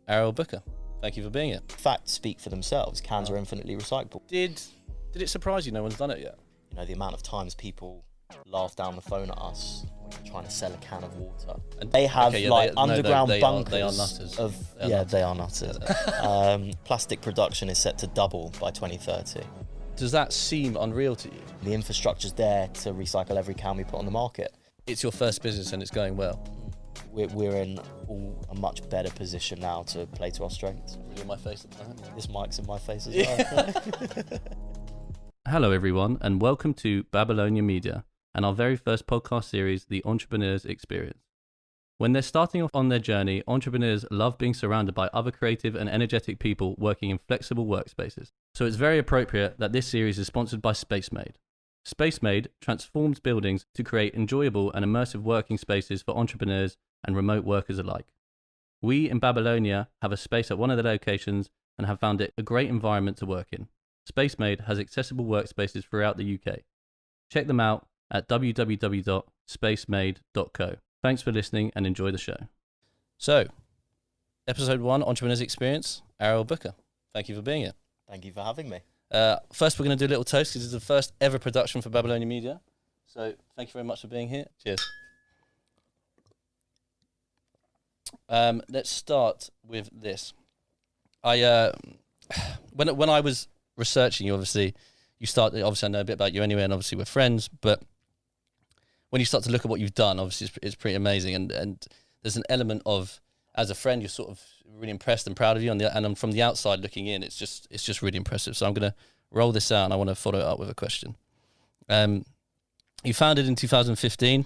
Ariel Booker, thank you for being here. Facts speak for themselves. Cans are infinitely recyclable. Did it surprise you no one's done it yet? You know, the amount of times people laugh down the phone at us when we're trying to sell a can of water. And they have underground bunkers. They are nutters. They are nutters. Plastic production is set to double by 2030. Does that seem unreal to you? The infrastructure's there to recycle every can we put on the market. It's your first business and it's going well. We're in a much better position now to play to our strengths. You're in my face at the moment. This mic's in my face as well. Hello everyone and welcome to BABYLONIA Media and our very first podcast series, The Entrepreneur's Experience. When they're starting off on their journey, entrepreneurs love being surrounded by other creative and energetic people working in flexible workspaces. So it's very appropriate that this series is sponsored by SpaceMade. SpaceMade transforms buildings to create enjoyable and immersive working spaces for entrepreneurs and remote workers alike. We in Babylonia have a space at one of the locations and have found it a great environment to work in. SpaceMade has accessible workspaces throughout the UK. Check them out at www.spacemade.co. Thanks for listening and enjoy the show. So, episode 1, Entrepreneur's Experience, Ariel Booker. Thank you for being here. Thank you for having me. First, we're going to do a little toast because it's the first ever production for BABYLONIA Media. So, thank you very much for being here. Cheers. Let's start with this. When I was researching you, obviously I know a bit about you anyway, and obviously we're friends, but when you start to look at what you've done, obviously it's pretty amazing, and there's an element of, as a friend, you're sort of really impressed and proud of you, and from the outside looking in, it's just really impressive. So I'm going to roll this out, and I want to follow it up with a question. You founded in 2015.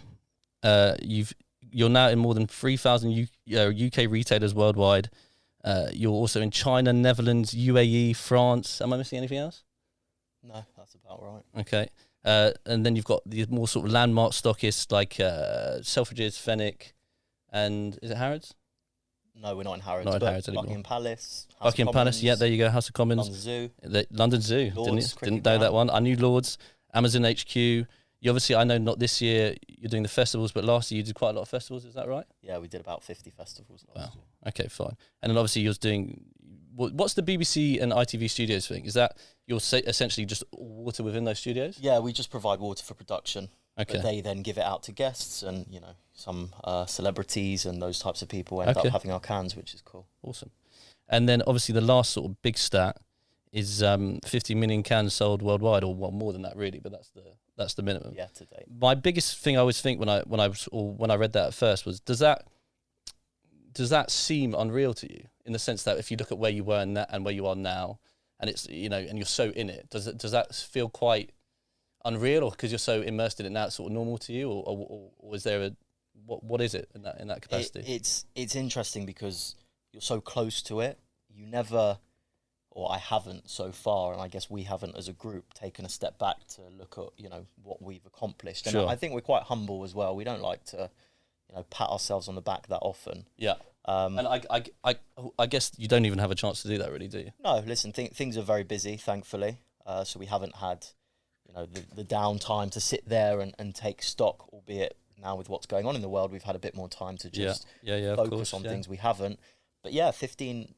You're now in more than 3,000 UK retailers worldwide. You're also in China, Netherlands, UAE, France. Am I missing anything else? No, that's about right. Okay. And then you've got the more sort of landmark stockists like Selfridges, Fenwick, and is it Harrods? No, we're not in Harrods. Not in Harrods anymore. Buckingham Palace. Buckingham Palace, yeah, there you go. House of Commons. London Zoo. London Zoo. Lords, Didn't know that one. I knew Lords. Amazon HQ. You obviously, I know not this year you're doing the festivals, but last year you did quite a lot of festivals. Is that right? Yeah, we did about 50 festivals last year. Okay, fine. And then obviously you're doing. What's the BBC and ITV studios thing? Is that you're essentially just water within those studios? Yeah, we just provide water for production. Okay. But they then give it out to guests, and some celebrities and those types of people end up having our cans, which is cool. Awesome. And then obviously the last sort of big stat is 50 million cans sold worldwide, or well, more than that really, but that's the minimum. Yeah, to date. My biggest thing I always think when I read that at first was, does that seem unreal to you, in the sense that if you look at where you were and where you are now, and it's and you're so in it, does that feel quite unreal, or because you're so immersed in it now it's sort of normal to you, or is there what is it in that capacity? It's interesting because you're so close to it. You never, or I haven't so far, and I guess we haven't as a group taken a step back to look at what we've accomplished. And sure. I think we're quite humble as well. We don't like to pat ourselves on the back that often. Yeah. And I guess you don't even have a chance to do that, really, do you? No, listen, things are very busy, thankfully. So we haven't had, the downtime to sit there and take stock, albeit now with what's going on in the world, we've had a bit more time to just focus on things we haven't. But yeah, 15,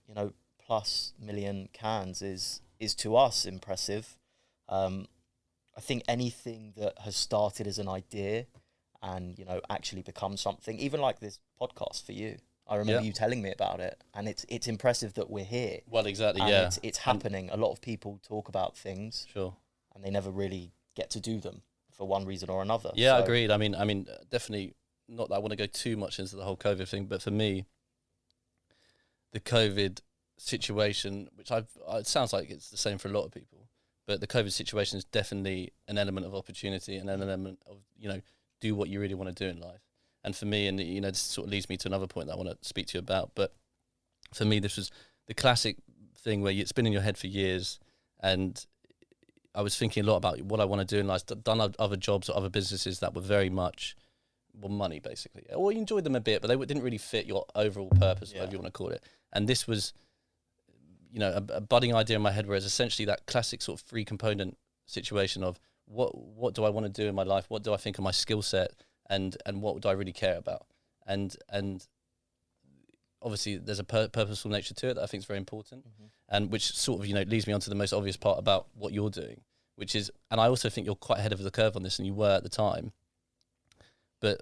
plus million cans is to us impressive. I think anything that has started as an idea and, actually become something, even like this podcast for you. I remember you telling me about it, and it's impressive that we're here. Well, exactly, and yeah. It's happening. A lot of people talk about things, sure, and they never really get to do them for one reason or another. Yeah, so. Agreed. I mean, definitely not that I want to go too much into the whole COVID thing, but for me, the COVID situation, which it sounds like it's the same for a lot of people, but the COVID situation is definitely an element of opportunity and an element of, do what you really want to do in life. And for me, and this sort of leads me to another point that I want to speak to you about, but for me, this was the classic thing where it's been in your head for years, and I was thinking a lot about what I want to do in life, done other jobs or other businesses that were very much, money, basically. Or you enjoyed them a bit, but they didn't really fit your overall purpose, whatever you want to call it. And this was, a budding idea in my head, where it's essentially that classic sort of three component situation of what do I want to do in my life? What do I think of my skill set? And what do I really care about? And obviously there's a purposeful nature to it that I think is very important, and which sort of, leads me on to the most obvious part about what you're doing, which is, and I also think you're quite ahead of the curve on this, and you were at the time, but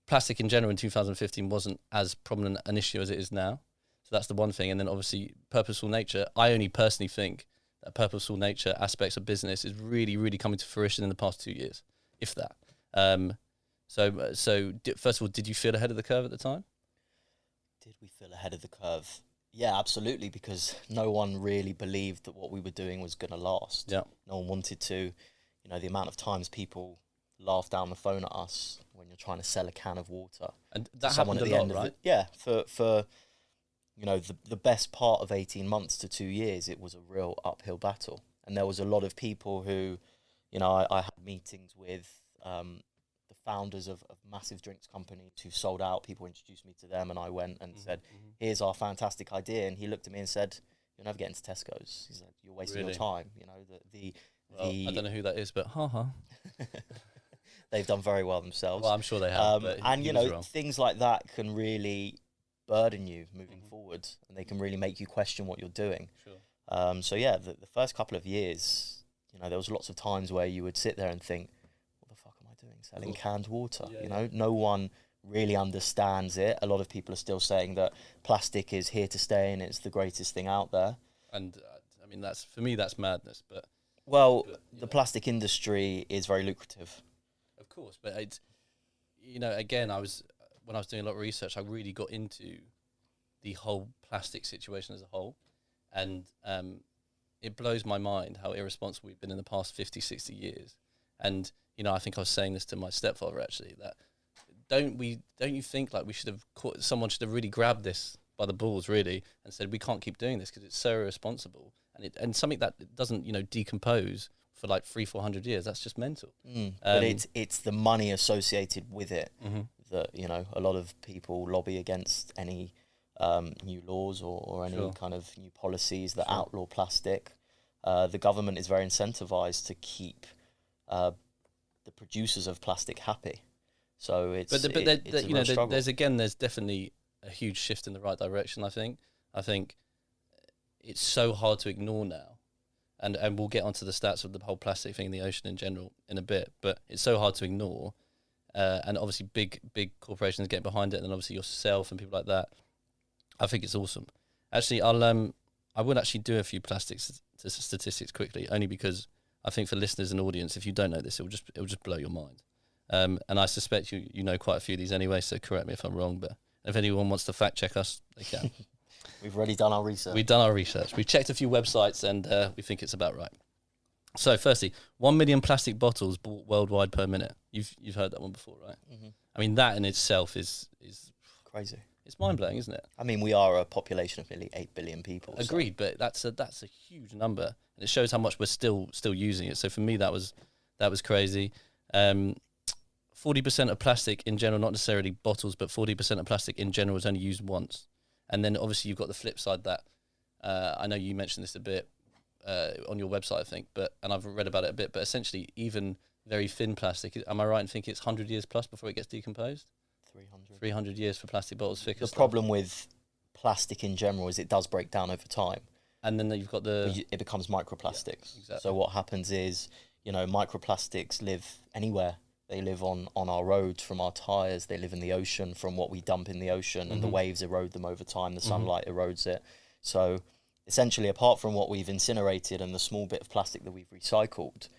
plastic in general in 2015 wasn't as prominent an issue as it is now. So that's the one thing. And then obviously purposeful nature, I only personally think that purposeful nature aspects of business is really, really coming to fruition in the past 2 years, if that. So first of all, did you feel ahead of the curve at the time? Did we feel ahead of the curve? Yeah, absolutely, because no one really believed that what we were doing was going to last. Yeah. No one wanted to, the amount of times people laugh down the phone at us when you're trying to sell a can of water. And that happened a lot, right? Yeah, for the best part of 18 months to 2 years, it was a real uphill battle. And there was a lot of people who, I had meetings with the founders of massive drinks companies who sold out. People introduced me to them, and I went and said, here's our fantastic idea. And he looked at me and said, you'll never get into Tesco's. He's like, you're wasting your time. I don't know who that is, but they've done very well themselves. Well, I'm sure they have. And, things like that can really burden you moving forward, and they can really make you question what you're doing. Sure. So yeah, the first couple of years, there was lots of times where you would sit there and think, what the fuck am I doing selling canned water? No one really understands it. A lot of people are still saying that plastic is here to stay and it's the greatest thing out there. And I mean, for me, that's madness. But the plastic industry is very lucrative. Of course, but it's, again, when I was doing a lot of research, I really got into the whole plastic situation as a whole. And it blows my mind how irresponsible we've been in the past 50, 60 years. And, I think I was saying this to my stepfather, actually, that don't you think like someone should have really grabbed this by the balls, really, and said, we can't keep doing this because it's so irresponsible. And something that doesn't, decompose for like 300-400 years, that's just mental. But it's the money associated with it that, a lot of people lobby against any new laws or any kind of new policies that outlaw plastic. The government is very incentivized to keep the producers of plastic happy. So it's there's definitely a huge shift in the right direction. I think it's so hard to ignore now, and we'll get onto the stats of the whole plastic thing in the ocean in general in a bit. But it's so hard to ignore, and obviously big corporations get behind it, and then obviously yourself and people like that. I think it's awesome. Actually, I would actually do a few plastics statistics quickly, only because I think for listeners and audience, if you don't know this, it will just blow your mind. And I suspect you know quite a few of these anyway, so correct me if I'm wrong. But if anyone wants to fact check us, they can. We've already done our research. We've done our research. We've checked a few websites, and we think it's about right. So, firstly, 1 million plastic bottles bought worldwide per minute. You've heard that one before, right? Mm-hmm. I mean, that in itself is crazy. It's mind blowing, isn't it? I mean, we are a population of nearly 8 billion people. Agreed, but that's a huge number, and it shows how much we're still using it. So for me, that was crazy. 40% of plastic in general, not necessarily bottles, but 40% of plastic in general is only used once. And then obviously you've got the flip side that I know you mentioned this a bit on your website, I think, and I've read about it a bit. But essentially, even very thin plastic, am I right in thinking it's 100 years plus before it gets decomposed? 300 years for plastic bottles thicker. The problem with plastic in general is it does break down over time. And then you've got it becomes microplastics. Yeah, exactly. So what happens is, microplastics live anywhere. They live on our roads from our tyres. They live in the ocean from what we dump in the ocean, and the waves erode them over time. The sunlight erodes it. So essentially, apart from what we've incinerated and the small bit of plastic that we've recycled,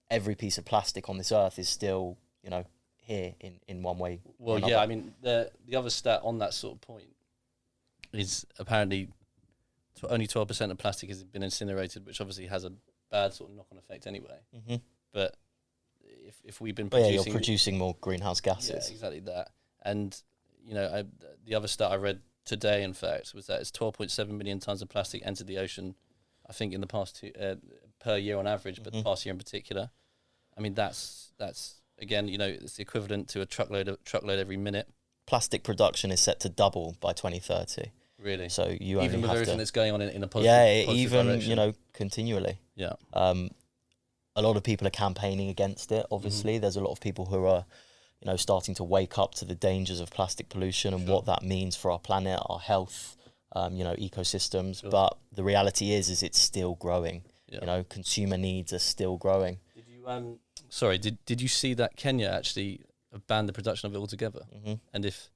every piece of plastic on this earth is still, here in one way. Well, yeah, I mean, the other stat on that sort of point is apparently only 12% of plastic has been incinerated, which obviously has a bad sort of knock-on effect anyway. Mm-hmm. But if we've been you're producing more greenhouse gases. Yeah, exactly that. And, the other stat I read today, in fact, was that it's 12.7 million tons of plastic entered the ocean, I think, in the past per year on average, but the past year in particular. I mean, that's again, it's the equivalent to a truckload every minute. Plastic production is set to double by 2030. Really? So you even with everything that's going on in a positive, positive direction. Even continually. Yeah. A lot of people are campaigning against it. Obviously, there's a lot of people who are, starting to wake up to the dangers of plastic pollution and what that means for our planet, our health, ecosystems. Sure. But the reality is it's still growing. Yeah. Consumer needs are still growing. Did you did you see that Kenya actually banned the production of it altogether? Mm-hmm. And if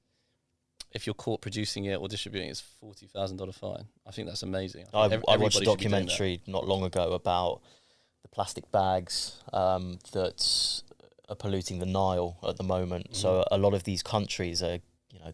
you're caught producing it or distributing it, it's $40,000 fine. I think that's amazing. I watched a documentary not long ago about the plastic bags that are polluting the Nile at the moment. Mm-hmm. So a lot of these countries are,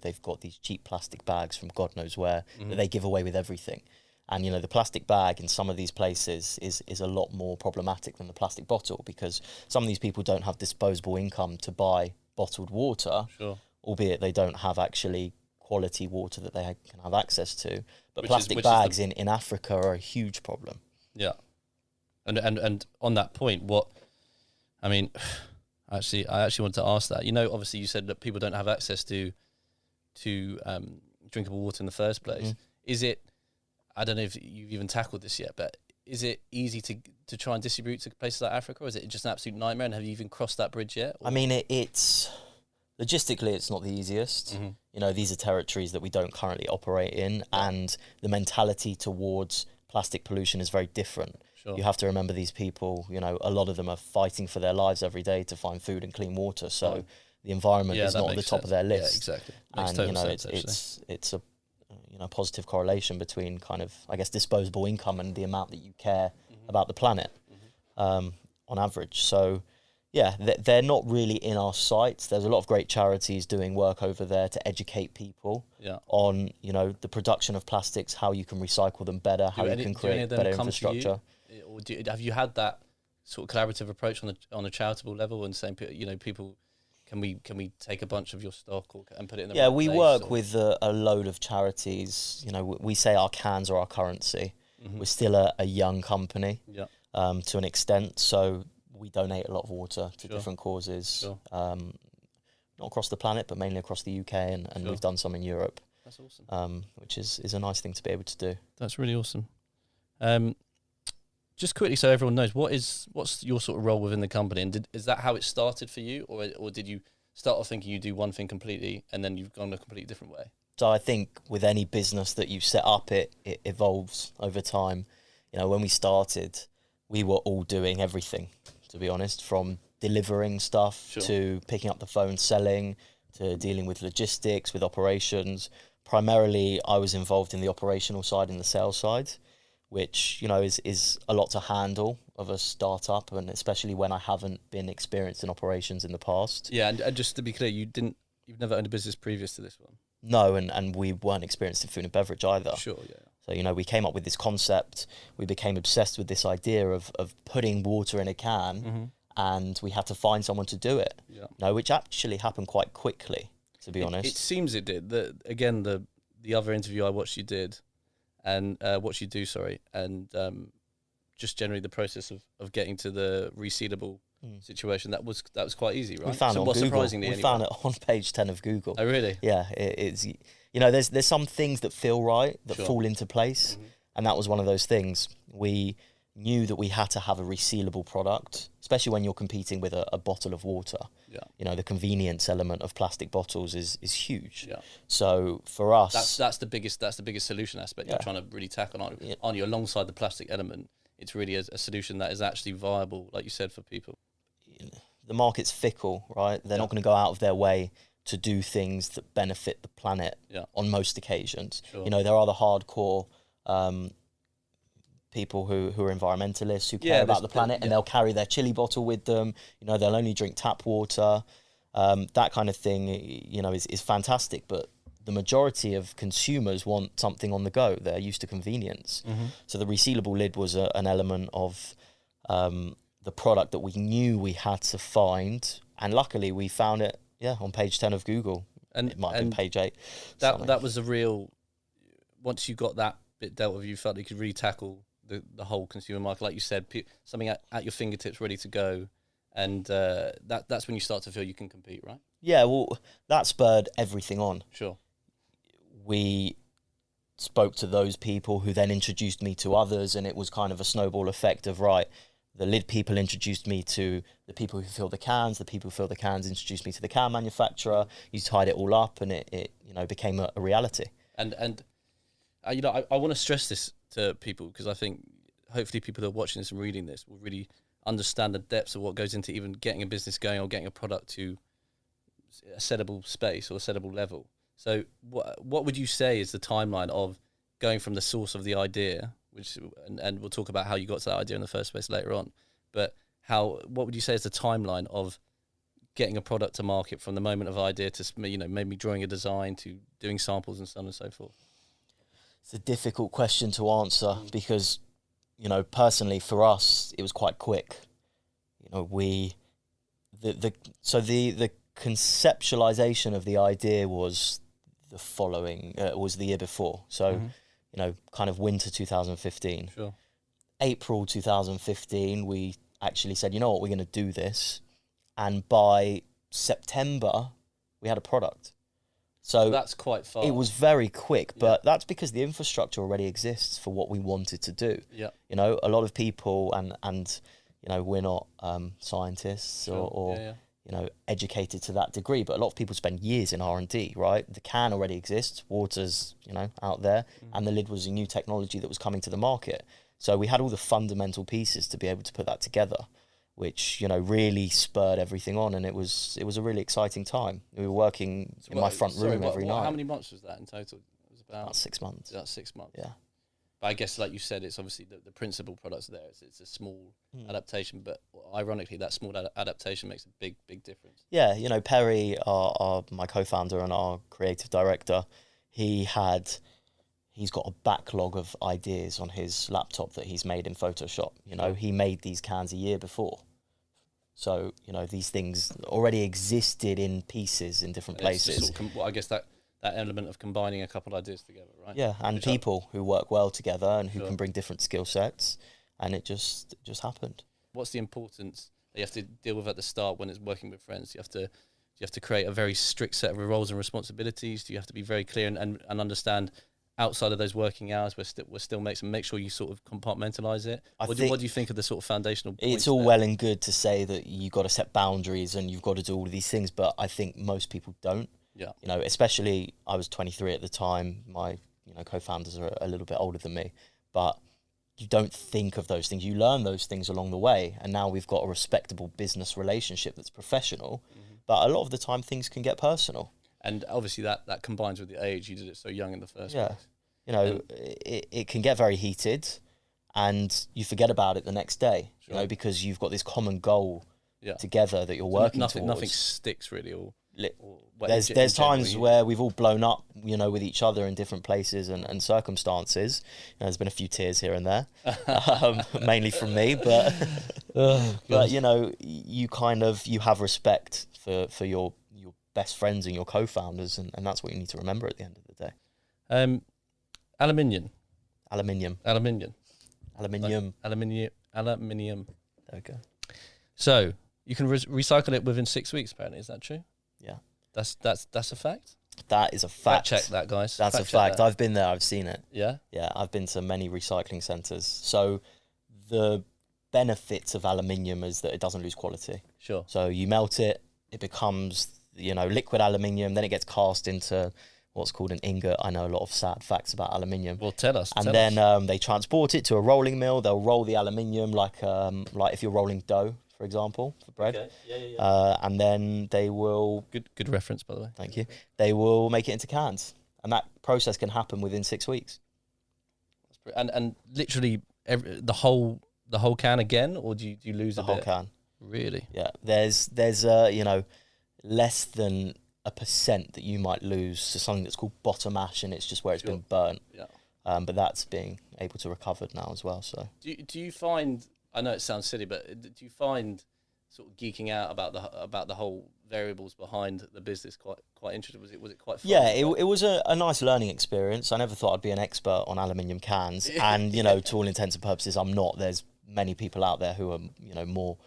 they've got these cheap plastic bags from God knows where that they give away with everything. And, the plastic bag in some of these places is a lot more problematic than the plastic bottle, because some of these people don't have disposable income to buy bottled water, sure, albeit they don't have actually quality water that they can have access to. But plastic bags in Africa are a huge problem. Yeah. And on that point, I actually wanted to ask that. Obviously you said that people don't have access to drinkable water in the first place. Mm-hmm. Is it, I don't know if you've even tackled this yet, but is it easy to try and distribute to places like Africa, or is it just an absolute nightmare? And have you even crossed that bridge yet? Or? It's logistically, it's not the easiest. Mm-hmm. These are territories that we don't currently operate in, and the mentality towards plastic pollution is very different. Sure. You have to remember these people, a lot of them are fighting for their lives every day to find food and clean water. So the environment is not at the top of their list. Yeah, exactly. It's a positive correlation between kind of, I guess, disposable income and the amount that you care about the planet on average. So yeah, they're not really in our sights. There's a lot of great charities doing work over there to educate people on, the production of plastics, how you can recycle them better, how you can create better infrastructure. Or have you had that sort of collaborative approach on a charitable level and saying, people, can we take a bunch of your stock and put it in the right place? Yeah, we work with a load of charities. We say our cans are our currency. Mm-hmm. We're still a young company to an extent, so we donate a lot of water to different causes, not across the planet, but mainly across the UK, and we've done some in Europe. That's awesome. Which is a nice thing to be able to do. That's really awesome. Just quickly, so everyone knows, what's your sort of role within the company, and is that how it started for you, or did you start off thinking you do one thing completely and then you've gone a completely different way? So I think with any business that you set up, it evolves over time. When we started, we were all doing everything, to be honest, from delivering stuff to picking up the phone, selling, to dealing with logistics, with operations. Primarily, I was involved in the operational side and the sales side, which, is a lot to handle of a startup, and especially when I haven't been experienced in operations in the past. Yeah, and just to be clear, you've never owned a business previous to this one? No, and we weren't experienced in food and beverage either. Sure, yeah. So, we came up with this concept, we became obsessed with this idea of putting water in a can, and we had to find someone to do it, which actually happened quite quickly, to be honest. It seems it did. The other interview I watched you did, and just generally the process of getting to the resealable situation, that was quite easy, right? We found it on Google. We found it on page 10 of Google. Oh, really? Yeah, it's there's some things that feel right, that fall into place, and that was one of those things. We knew that we had to have a resealable product, especially when you're competing with a bottle of water. Yeah. The convenience element of plastic bottles is huge. Yeah. So for us, that's the biggest solution aspect you're trying to really tackle on you, alongside the plastic element. It's really a solution that is actually viable, like you said, for people. The market's fickle, right? They're not going to go out of their way to do things that benefit the planet on most occasions. Sure. There are the hardcore people who are environmentalists, who care about the planet, and they'll carry their chili bottle with them. They'll only drink tap water. That kind of thing, is fantastic. But the majority of consumers want something on the go. They're used to convenience. Mm-hmm. So the resealable lid was an element of the product that we knew we had to find. And luckily we found it, on page 10 of Google. And it might have been page 8. That was a real, once you got that bit dealt with, you felt you could really tackle the whole consumer market. Like you said, something at your fingertips, ready to go. And that's when you start to feel you can compete, right? Yeah, well, that spurred everything on. Sure. We spoke to those people who then introduced me to others, and it was kind of a snowball effect of, right, the lid people introduced me to the people who fill the cans. The people who fill the cans introduced me to the can manufacturer. You tied it all up, and it became a reality. And I want to stress this to people, because I think hopefully people who are watching this and reading this will really understand the depths of what goes into even getting a business going or getting a product to a sellable space or a sellable level. So what would you say is the timeline of going from the source of the idea, and we'll talk about how you got to that idea in the first place later on, but what would you say is the timeline of getting a product to market from the moment of idea to maybe drawing a design to doing samples and so on and so forth? It's a difficult question to answer because, personally for us, it was quite quick. The conceptualization of the idea was the following, was the year before. So, kind of winter 2015. Sure. April 2015, we actually said, you know what, we're going to do this. And by September, we had a product. So that's quite fast. It was very quick, but that's because the infrastructure already exists for what we wanted to do. Yeah. A lot of people, and we're not scientists or educated to that degree, but a lot of people spend years in R&D, right? The can already exists, water's, out there, and the lid was a new technology that was coming to the market. So we had all the fundamental pieces to be able to put that together, which, really spurred everything on, and it was a really exciting time. We were working in my front room every night. How many months was that in total? It was about 6 months. About 6 months. Yeah. But I guess, like you said, it's obviously the principal products there. It's a small adaptation, but ironically, that small adaptation makes a big, big difference. Yeah, Perry, my co-founder and our creative director, he's got a backlog of ideas on his laptop that he's made in Photoshop. He made these cans a year before. So, these things already existed in pieces in different places. I guess that element of combining a couple of ideas together, right? Yeah, and people who work well together and who can bring different skill sets, and it just happened. What's the importance that you have to deal with at the start when it's working with friends? You have to create a very strict set of roles and responsibilities. Do you have to be very clear and understand outside of those working hours we're still make sure you sort of compartmentalize it? What do you think of the sort of foundational points? It's all well and good to say that you've got to set boundaries and you've got to do all of these things, but I think most people don't. Yeah. Especially I was 23 at the time. My co-founders are a little bit older than me, but you don't think of those things. You learn those things along the way, and now we've got a respectable business relationship that's professional, but a lot of the time things can get personal. And obviously that combines with the age. You did it so young in the first place. It can get very heated, and you forget about it the next day, because you've got this common goal together that you're working towards. Nothing sticks really, there's times where we've all blown up, with each other in different places and circumstances. There's been a few tears here and there, mainly from me, but you have respect for your best friends and your co-founders, and that's what you need to remember at the end of the day. Aluminium. There we go. So you can recycle it within 6 weeks. Apparently, is that true? Yeah, that's a fact. That is a fact. Fact check that, guys. That's a fact. I've been there. I've seen it. Yeah. Yeah, I've been to many recycling centres. So the benefits of aluminium is that it doesn't lose quality. Sure. So you melt it, it becomes liquid aluminium. Then it gets cast into what's called an ingot. I know a lot of sad facts about aluminium. Well, tell us. And then they transport it to a rolling mill. They'll roll the aluminium like if you're rolling dough, for example, for bread. Okay. Yeah. And then they will... Good reference, by the way. Thank you. They will make it into cans. And that process can happen within 6 weeks. And literally the whole can again, or do you lose the whole can? Really? Yeah. There's less than 1% that you might lose to something that's called bottom ash, and it's just where it's been burnt. Yeah. But that's being able to recover now as well. So do you find? I know it sounds silly, but do you find sort of geeking out about the whole variables behind the business quite interesting? Was it quite fun? Yeah, it was a nice learning experience. I never thought I'd be an expert on aluminium cans, and to all intents and purposes, I'm not. There's many people out there who are more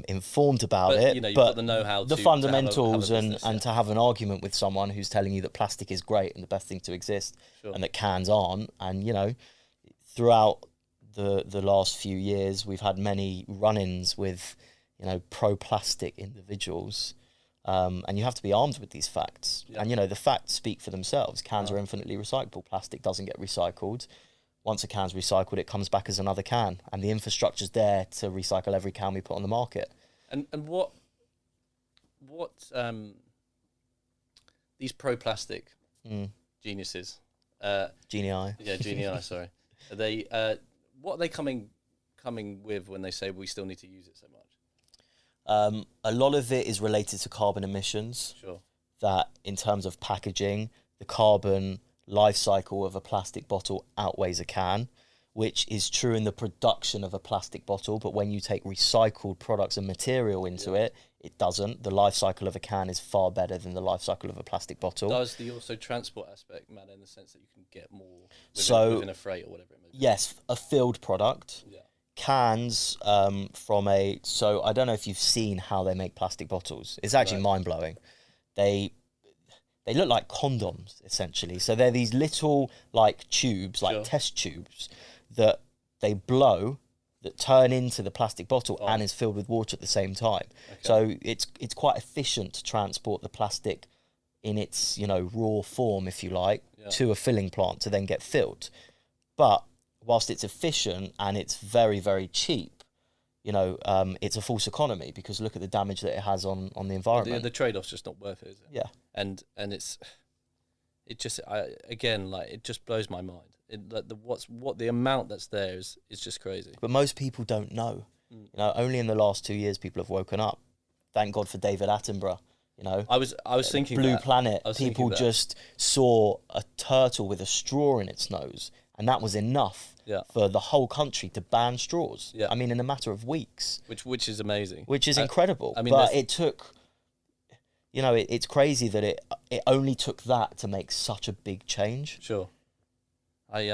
informed about it, you've but got the know-how, the fundamentals, and to have an argument with someone who's telling you that plastic is great and the best thing to exist, and that cans aren't, and throughout the last few years, we've had many run-ins with, pro-plastic individuals. And you have to be armed with these facts. Yeah. And, the facts speak for themselves. Cans are infinitely recyclable. Plastic doesn't get recycled. Once a can's recycled, it comes back as another can. And the infrastructure's there to recycle every can we put on the market. And what these pro-plastic geniuses... Genii. Yeah, genii, sorry. Are they, what are they coming with when they say we still need to use it so much? A lot of it is related to carbon emissions. Sure. That in terms of packaging, the carbon life cycle of a plastic bottle outweighs a can, which is true in the production of a plastic bottle. But when you take recycled products and material into it, it doesn't. The life cycle of a can is far better than the life cycle of a plastic bottle. Does the also transport aspect matter in the sense that you can get more within a freight or whatever it may be? Yes, a filled product. Yeah. Cans so I don't know if you've seen how they make plastic bottles. It's actually mind-blowing. They look like condoms, essentially. So they're these little, tubes, test tubes, that they blow, that turn into the plastic bottle and is filled with water at the same time. Okay. So it's quite efficient to transport the plastic in its, raw form, if you like, to a filling plant to then get filled. But whilst it's efficient and it's very, very cheap, it's a false economy, because look at the damage that it has on the environment. The trade-off's just not worth it, is it? Yeah. And it just blows my mind. The amount that's there is just crazy. But most people don't know. Only in the last 2 years people have woken up. Thank God for David Attenborough. I was thinking Blue Planet. People just saw a turtle with a straw in its nose, and that was enough for the whole country to ban straws. Yeah. I mean, in a matter of weeks. Which is amazing. Which is incredible. I mean, but it took, it's crazy that it only took that to make such a big change. Sure. I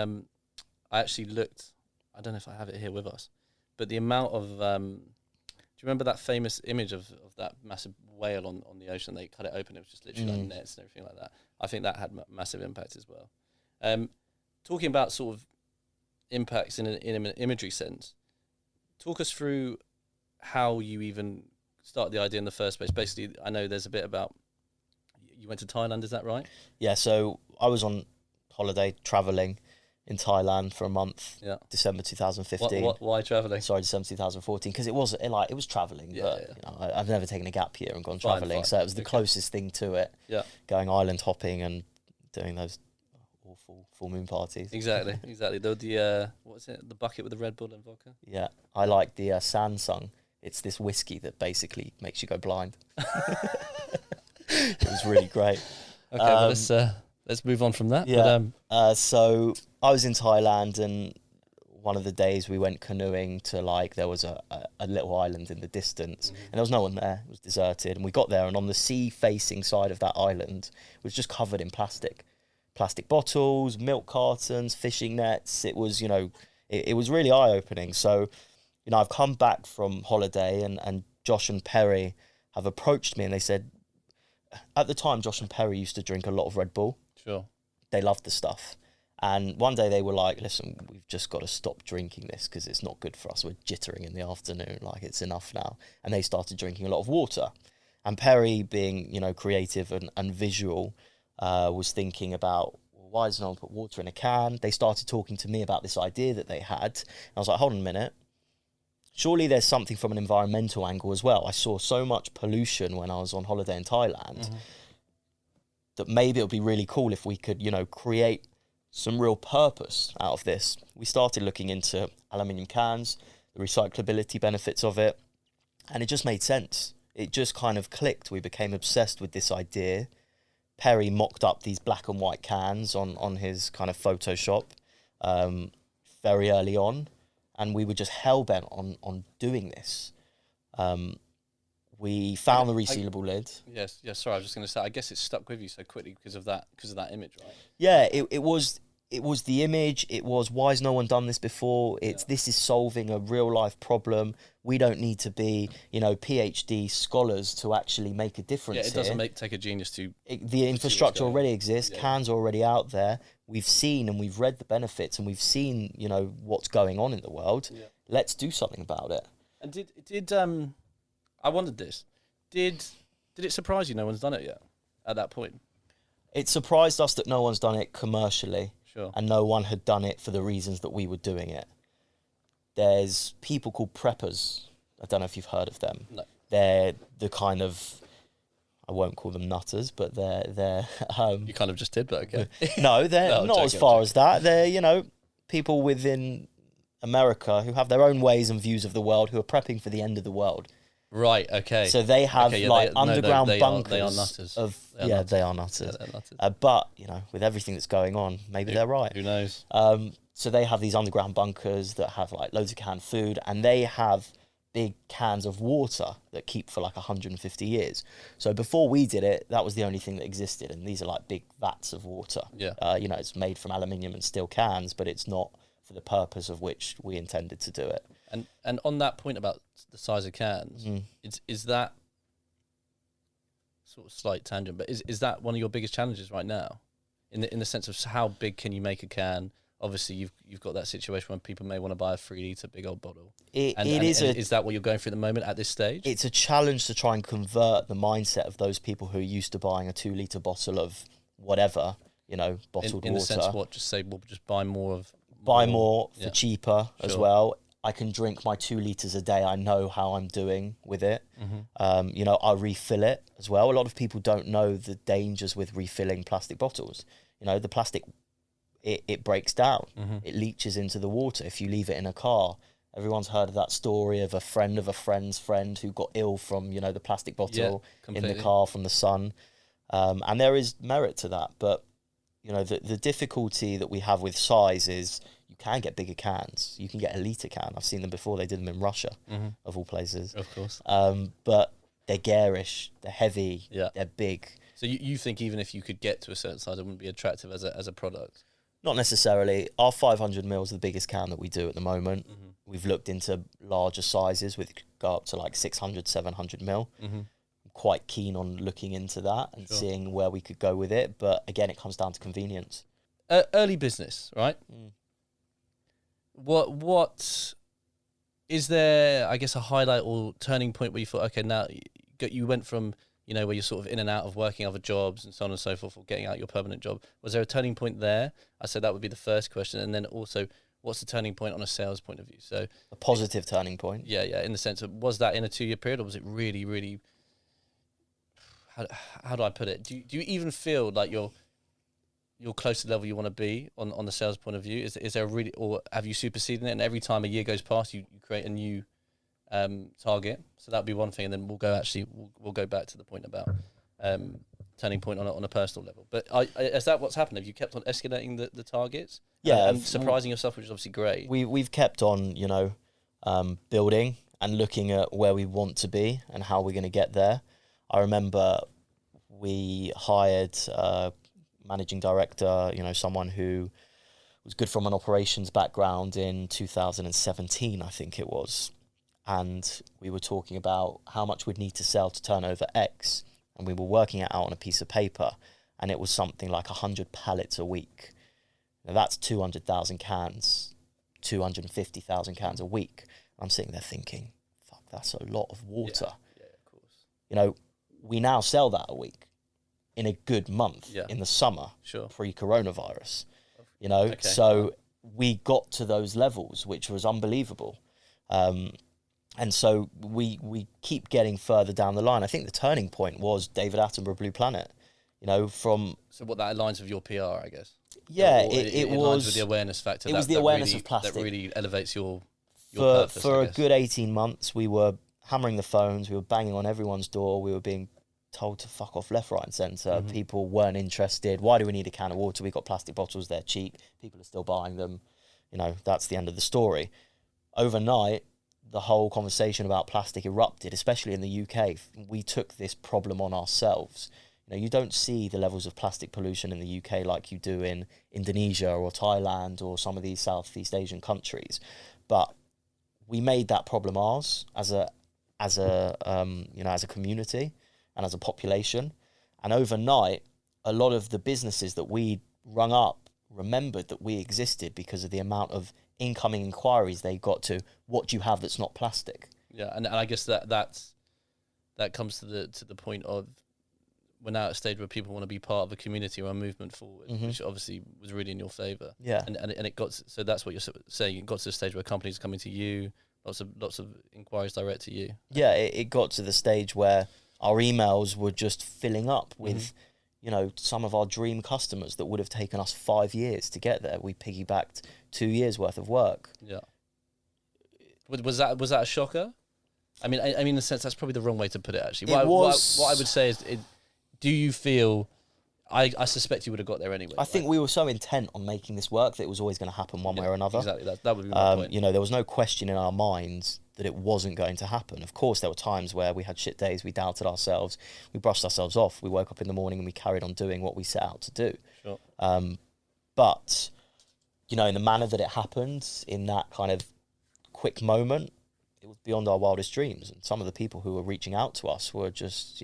actually looked, I don't know if I have it here with us, but the amount of, do you remember that famous image of that massive whale on the ocean? They cut it open, it was just literally like nets and everything like that. I think that had massive impact as well. Talking about sort of impacts in an imagery sense, talk us through how you even started the idea in the first place. Basically, I know there's a bit about, you went to Thailand, is that right? Yeah, so I was on holiday, travelling in Thailand for a month, December 2015. Why travelling? Sorry, December 2014, because it was travelling, but I've never taken a gap year and gone travelling, so it was the closest thing to it, going island hopping and doing those awful full moon parties. Exactly. The what's it? The bucket with the Red Bull and vodka. Yeah, I like the Samsung. It's this whiskey that basically makes you go blind. It was really great. Okay, well, let's move on from that. Yeah. But, so I was in Thailand, and one of the days we went canoeing to there was a little island in the distance, and there was no one there. It was deserted, and we got there, and on the sea-facing side of that island was just covered in plastic bottles, milk cartons, fishing nets. It was, it was really eye-opening. So, I've come back from holiday, and Josh and Perry have approached me, and they said, at the time, Josh and Perry used to drink a lot of Red Bull. Sure. They loved the stuff. And one day they were like, listen, we've just got to stop drinking this because it's not good for us. We're jittering in the afternoon. It's enough now. And they started drinking a lot of water. And Perry, being, creative and visual, was thinking about, well, why does no one put water in a can? They started talking to me about this idea that they had. And I was like, hold on a minute. Surely there's something from an environmental angle as well. I saw so much pollution when I was on holiday in Thailand that maybe it would be really cool if we could, create some real purpose out of this. We started looking into aluminium cans, the recyclability benefits of it, and it just made sense. It just kind of clicked. We became obsessed with this idea. Perry mocked up these black and white cans on his kind of Photoshop very early on, and we were just hell-bent on doing this. We found the resealable lid. Yes. Sorry, I was just going to say, I guess it stuck with you so quickly because of that image, right? Yeah, it was it was the image. It was, why has no one done this before? This is solving a real life problem. We don't need to be, PhD scholars to actually make a difference. Yeah, it doesn't take a genius to. The infrastructure already exists. Cans are already out there. We've seen and we've read the benefits, and we've seen, what's going on in the world. Yeah. Let's do something about it. And did I wondered this? Did it surprise you no one's done it yet at that point? It surprised us that no one's done it commercially. Sure. And no one had done it for the reasons that we were doing it. There's people called preppers. I don't know if you've heard of them. No. They're the kind of, I won't call them nutters, but they're you kind of just did, but okay. No, they're not as far as that. They're, people within America who have their own ways and views of the world, who are prepping for the end of the world. Right, okay. So they have underground bunkers. They are nutters. They are nutters. Yeah, nutters. But, with everything that's going on, maybe they're right. Who knows? So they have these underground bunkers that have loads of canned food, and they have big cans of water that keep for 150 years. So before we did it, that was the only thing that existed, and these are big vats of water. Yeah. It's made from aluminium and steel cans, but it's not for the purpose of which we intended to do it. And on that point about the size of cans, is that sort of slight tangent, but is that one of your biggest challenges right now, in the sense of how big can you make a can? Obviously, you've got that situation when people may want to buy a 3-litre big old bottle. Is that what you're going through at the moment at this stage? It's a challenge to try and convert the mindset of those people who are used to buying a 2-litre bottle of whatever, bottled water. In the sense, what? Just say, we'll just buy more of... Buy more for cheaper as well. I can drink my 2 litres a day. I know how I'm doing with it. Mm-hmm. I refill it as well. A lot of people don't know the dangers with refilling plastic bottles. The plastic, it breaks down. Mm-hmm. It leaches into the water if you leave it in a car. Everyone's heard of that story of a friend of a friend's friend who got ill from, the plastic bottle in the car from the sun. And there is merit to that. But, the difficulty that we have with size is you can get bigger cans. You can get a litre can. I've seen them before. They did them in Russia, of all places. Of course. But they're garish. They're heavy. Yeah. They're big. So you think even if you could get to a certain size, it wouldn't be attractive as a product? Not necessarily. Our 500 ml is the biggest can that we do at the moment. Mm-hmm. We've looked into larger sizes, which go up to 600, 700 ml. Mm-hmm. I'm quite keen on looking into that and seeing where we could go with it. But again, it comes down to convenience. Early business, right? Mm. What is there, I guess, a highlight or turning point where you thought, okay, now you went from, where you're sort of in and out of working other jobs and so on and so forth, or getting out your permanent job. Was there a turning point there? I said that would be the first question. And then also, what's the turning point on a sales point of view? So a positive turning point. Yeah. In the sense of, was that in a 2-year period, or was it really, really, how do I put it? Do you even feel like you're close to the level you want to be on the sales point of view? Is there a really, or have you superseded it? And every time a year goes past, you create a new target. So that'd be one thing, and then we'll go back to the point about turning point on a personal level. But is that what's happened? Have you kept on escalating the targets? Yeah, and surprising yourself, which is obviously great. We've kept on, building and looking at where we want to be and how we're going to get there. I remember we hired managing director, someone who was good from an operations background in 2017, I think it was. And we were talking about how much we'd need to sell to turn over X. And we were working it out on a piece of paper. And it was something like 100 pallets a week. Now that's 200,000 cans, 250,000 cans a week. I'm sitting there thinking, fuck, that's a lot of water. Yeah, of course. We now sell that a week. In a good month, in the summer, pre-coronavirus, okay. So we got to those levels, which was unbelievable. And so we keep getting further down the line. I think the turning point was David Attenborough Blue Planet, So what, that aligns with your PR, I guess? Yeah, it was with the awareness factor. It was the awareness of plastic. That really elevates your purpose, for a good 18 months, we were hammering the phones, we were banging on everyone's door, we were being told to fuck off left, right and centre. Mm-hmm. People weren't interested. Why do we need a can of water? We've got plastic bottles, they're cheap. People are still buying them. That's the end of the story. Overnight, the whole conversation about plastic erupted, especially in the UK. We took this problem on ourselves. You don't see the levels of plastic pollution in the UK like you do in Indonesia or Thailand or some of these Southeast Asian countries. But we made that problem ours as a community and as a population. And overnight, a lot of the businesses that we rung up remembered that we existed because of the amount of incoming inquiries they got to, what do you have that's not plastic? Yeah, and I guess that comes to the point of, we're now at a stage where people want to be part of a community or a movement forward, which obviously was really in your favour. Yeah, and it got, so that's what you're saying. It got to the stage where companies are coming to you, lots of inquiries direct to you. Yeah, it got to the stage where our emails were just filling up with, some of our dream customers that would have taken us 5 years to get there. We piggybacked 2 years worth of work. Yeah. Was that a shocker? I mean, in a sense, that's probably the wrong way to put it. Actually, what I would say is, do you feel? I suspect you would have got there anyway. I think we were so intent on making this work that it was always going to happen one way or another. Exactly, that would be my point. There was no question in our minds that it wasn't going to happen. Of course, there were times where we had shit days, we doubted ourselves, we brushed ourselves off, we woke up in the morning and we carried on doing what we set out to do. Sure. But, in the manner that it happened, in that kind of quick moment, it was beyond our wildest dreams. And some of the people who were reaching out to us were just,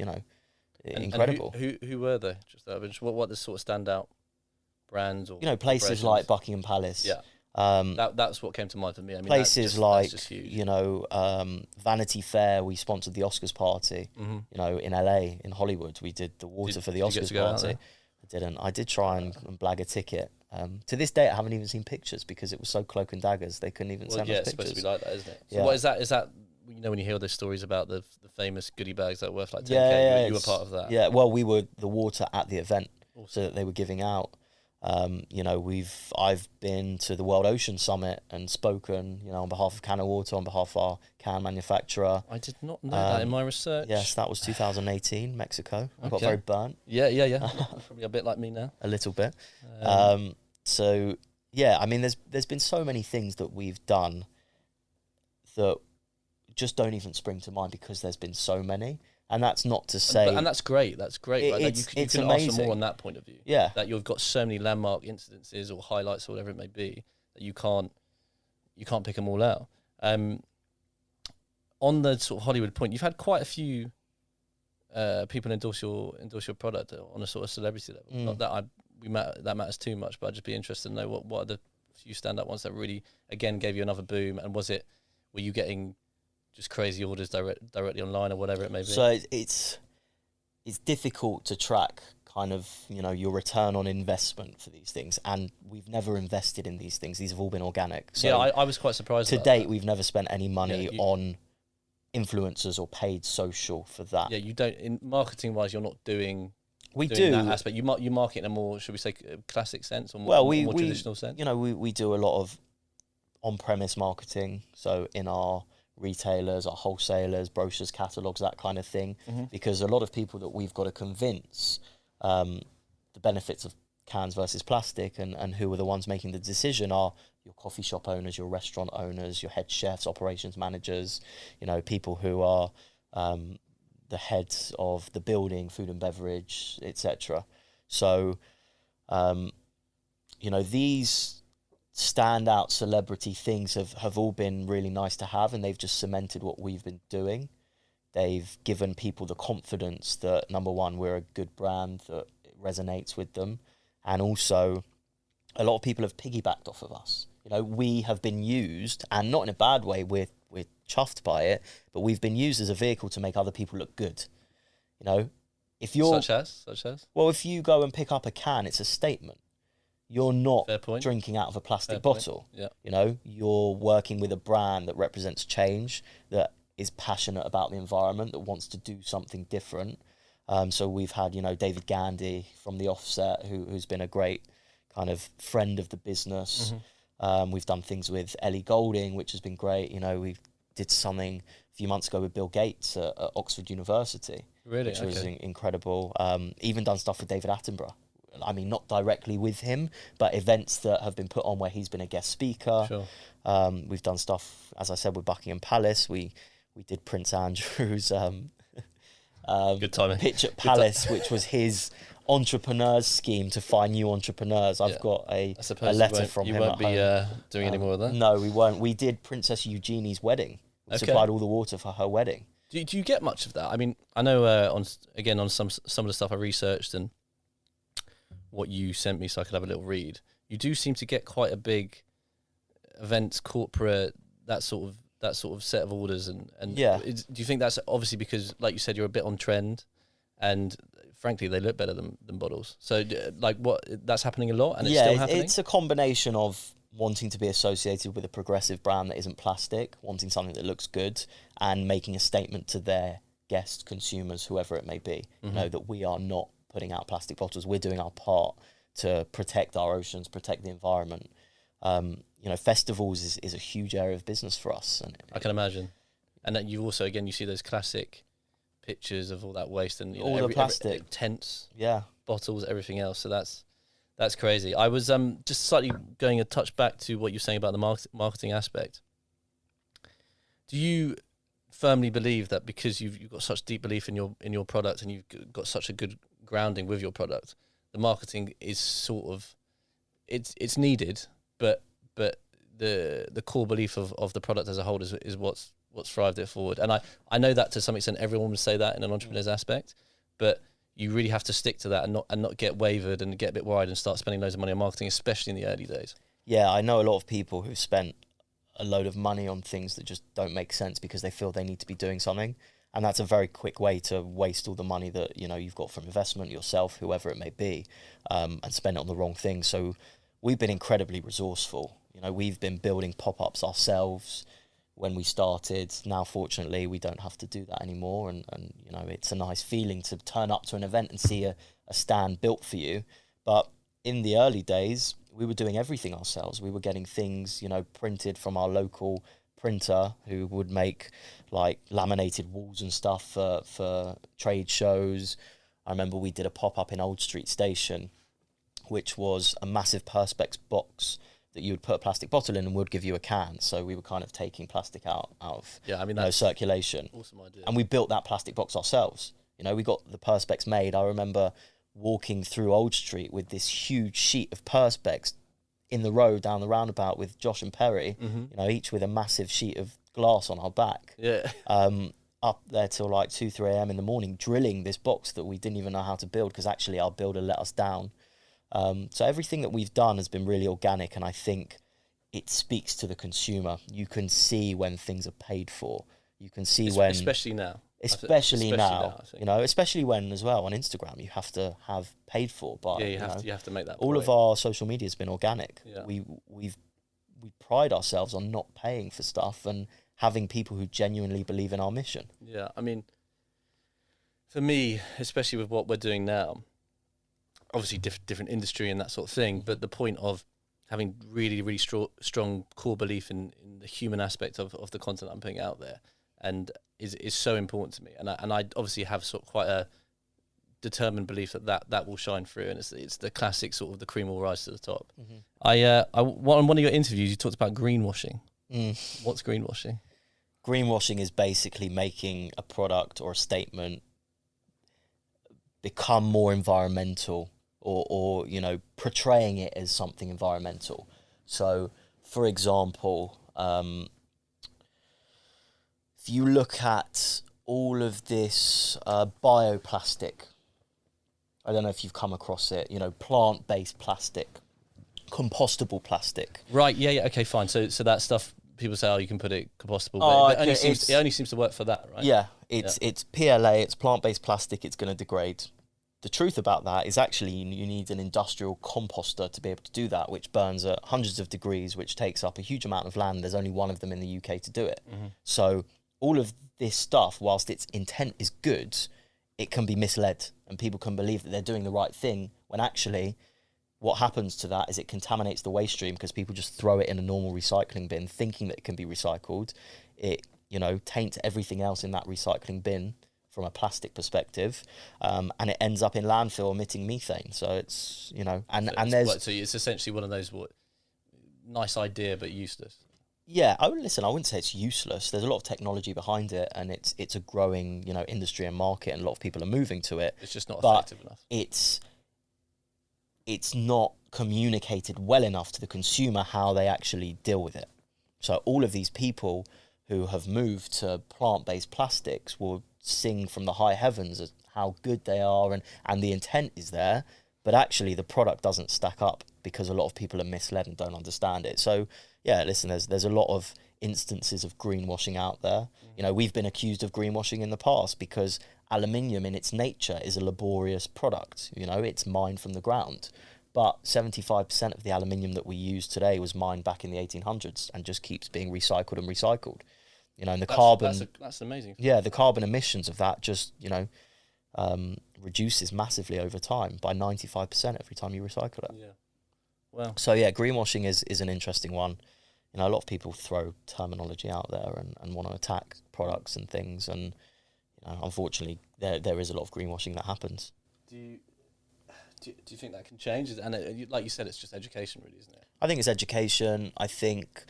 incredible. And who were they? Just out of interest, what the sort of standout brands or places like Buckingham Palace. Yeah. That's what came to mind for me. I mean, places like Vanity Fair. We sponsored the Oscars party. In LA, in Hollywood, we did the water for the Oscars party. I didn't. I did try and blag a ticket. To this day, I haven't even seen pictures because it was so cloak and daggers. They couldn't even send us pictures. It's supposed to be like that, isn't it? So yeah. what is that? When you hear those stories about the famous goodie bags that are worth like 10K, you were part of that. Yeah, well, we were the water at the event, so that they were giving out. I've been to the World Ocean Summit and spoken, on behalf of CanOWater, on behalf of our can manufacturer. I did not know that in my research. Yes, that was 2018, Mexico. I got very burnt. Yeah. Probably a bit like me now. A little bit. So yeah, I mean, there's been so many things that we've done that just don't even spring to mind because there's been so many. And that's not to say... And that's great. That's great. Right? You can amazing. ask for more on that point of view. Yeah. That you've got so many landmark incidences or highlights or whatever it may be that you can't pick them all out. On the sort of Hollywood point, you've had quite a few people endorse your product on a sort of celebrity level. Not that that matters too much, but I'd just be interested to know what are the few stand-up ones that really, again, gave you another boom. And were you getting just crazy orders directly online or whatever it may be? So it's difficult to track kind of, your return on investment for these things. And we've never invested in these things. These have all been organic. So yeah, I was quite surprised. To date, we've never spent any money on influencers or paid social for that. Yeah, you don't, in marketing wise, you're not doing that aspect. You market in a more, should we say, classic sense or more traditional sense? We do a lot of on-premise marketing. So in our retailers, our wholesalers, brochures, catalogs, that kind of thing, because a lot of people that we've got to convince the benefits of cans versus plastic and who are the ones making the decision are your coffee shop owners, your restaurant owners, your head chefs, operations managers, people who are the heads of the building, food and beverage, etc. So, these standout celebrity things have all been really nice to have, and they've just cemented what we've been doing. They've given people the confidence that, number one, we're a good brand, that it resonates with them, and also a lot of people have piggybacked off of us. We have been used, and not in a bad way, we're chuffed by it, but we've been used as a vehicle to make other people look good. If you're such as well, if you go and pick up a can, it's a statement. You're not drinking out of a plastic bottle. Yeah. You're working with a brand that represents change, that is passionate about the environment, that wants to do something different. So we've had, David Gandy from The Offset, who's been a great kind of friend of the business. We've done things with Ellie Goulding, which has been great. We did something a few months ago with Bill Gates at Oxford University, really, which was incredible. Even done stuff with David Attenborough. I mean, not directly with him, but events that have been put on where he's been a guest speaker. Sure. We've done stuff, as I said, with Buckingham Palace. We did Prince Andrew's Good timing. Pitch at Palace, which was his entrepreneurs scheme to find new entrepreneurs. I've got a letter from him. You won't be doing any more of that? No, we won't. We did Princess Eugenie's wedding. We supplied all the water for her wedding. Do you get much of that? I mean, I know on some of the stuff I researched and what you sent me so I could have a little read, you do seem to get quite a big events, corporate, that sort of set of orders, and yeah. Do you think that's obviously because, like you said, you're a bit on trend, and frankly they look better than bottles? So like, what, that's happening a lot, and it's still happening? It's a combination of wanting to be associated with a progressive brand that isn't plastic, wanting something that looks good, and making a statement to their guests, consumers, whoever it may be, you know, that we are not putting out plastic bottles. We're doing our part to protect our oceans, protect the environment. You know, festivals is a huge area of business for us. And I can imagine. And then you also, again, you see those classic pictures of all that waste and all the plastic tents, bottles, everything else. So that's crazy. I was just slightly going a touch back to what you're saying about the marketing aspect. Do you firmly believe that because you've got such deep belief in your product and you've got such a good grounding with your product, the marketing is sort of it's needed, but the core belief of the product as a whole is what's thrived it forward. And I know that to some extent everyone would say that in an entrepreneur's aspect, but you really have to stick to that and not get wavered and get a bit worried and start spending loads of money on marketing, especially in the early days. Yeah, I know a lot of people who've spent a load of money on things that just don't make sense because they feel they need to be doing something. And that's a very quick way to waste all the money that, you know, you've got from investment, yourself, whoever it may be, and spend it on the wrong thing. So we've been incredibly resourceful. You know, we've been building pop-ups ourselves when we started. Now, fortunately, we don't have to do that anymore. And you know, it's a nice feeling to turn up to an event and see a stand built for you. But in the early days, we were doing everything ourselves. We were getting things, you know, printed from our local printer who would make like laminated walls and stuff for trade shows. I remember we did a pop-up in Old Street Station, which was a massive Perspex box that you would put a plastic bottle in and would give you a can. So we were kind of taking plastic out of circulation. Awesome idea. And we built that plastic box ourselves. You know, we got the Perspex made. I remember walking through Old Street with this huge sheet of Perspex in the road down the roundabout with Josh and Perry, you know, each with a massive sheet of glass on our back. Yeah. Up there till like 2-3 a.m. in the morning, drilling this box that we didn't even know how to build because actually our builder let us down. So everything that we've done has been really organic, and I think it speaks to the consumer. You can see when things are paid for. You can see when... Especially now. Especially now, you know, especially when as well on Instagram you have to have paid for. But you have to make that. All point. of our social media has been organic. Yeah. We pride ourselves on not paying for stuff and having people who genuinely believe in our mission. Yeah, I mean, for me, especially with what we're doing now, obviously different industry and that sort of thing, but the point of having really, really strong core belief in the human aspect of the content I'm putting out there, and is so important to me. And I obviously have sort of quite a determined belief that will shine through, and it's the classic sort of the cream will rise to the top. On one of your interviews, you talked about greenwashing. What's greenwashing? Greenwashing is basically making a product or a statement become more environmental, or you know, portraying it as something environmental. So, for example, if you look at all of this bioplastic, I don't know if you've come across it, you know, plant-based plastic, compostable plastic. Right, yeah, okay, fine. So that stuff, people say, you can put it compostable, but it only seems to work for that, right? Yeah, it's PLA, it's plant-based plastic, it's going to degrade. The truth about that is actually you need an industrial composter to be able to do that, which burns at hundreds of degrees, which takes up a huge amount of land. There's only one of them in the UK to do it. So all of this stuff, whilst its intent is good, it can be misled and people can believe that they're doing the right thing when actually what happens to that is it contaminates the waste stream because people just throw it in a normal recycling bin thinking that it can be recycled. It, you know, taints everything else in that recycling bin from a plastic perspective, and it ends up in landfill emitting methane. So it's, you know, so it's essentially one of those nice idea but useless. Yeah, I wouldn't say it's useless. There's a lot of technology behind it, and it's a growing, industry and market, and a lot of people are moving to it. It's just not effective enough. It's not communicated well enough to the consumer how they actually deal with it. So all of these people who have moved to plant-based plastics will sing from the high heavens as how good they are, and the intent is there, but actually the product doesn't stack up because a lot of people are misled and don't understand it. So yeah, listen, there's a lot of instances of greenwashing out there. We've been accused of greenwashing in the past because aluminium in its nature is a laborious product. It's mined from the ground. But 75% of the aluminium that we use today was mined back in the 1800s and just keeps being recycled and recycled. And the carbon... That's amazing. Yeah, the carbon emissions of that just, reduces massively over time by 95% every time you recycle it. Yeah. Well. So yeah, greenwashing is an interesting one. A lot of people throw terminology out there and want to attack products and things, and unfortunately there is a lot of greenwashing that happens. Do you think that can change? And like you said, it's just education, really, isn't it? I think it's education. I think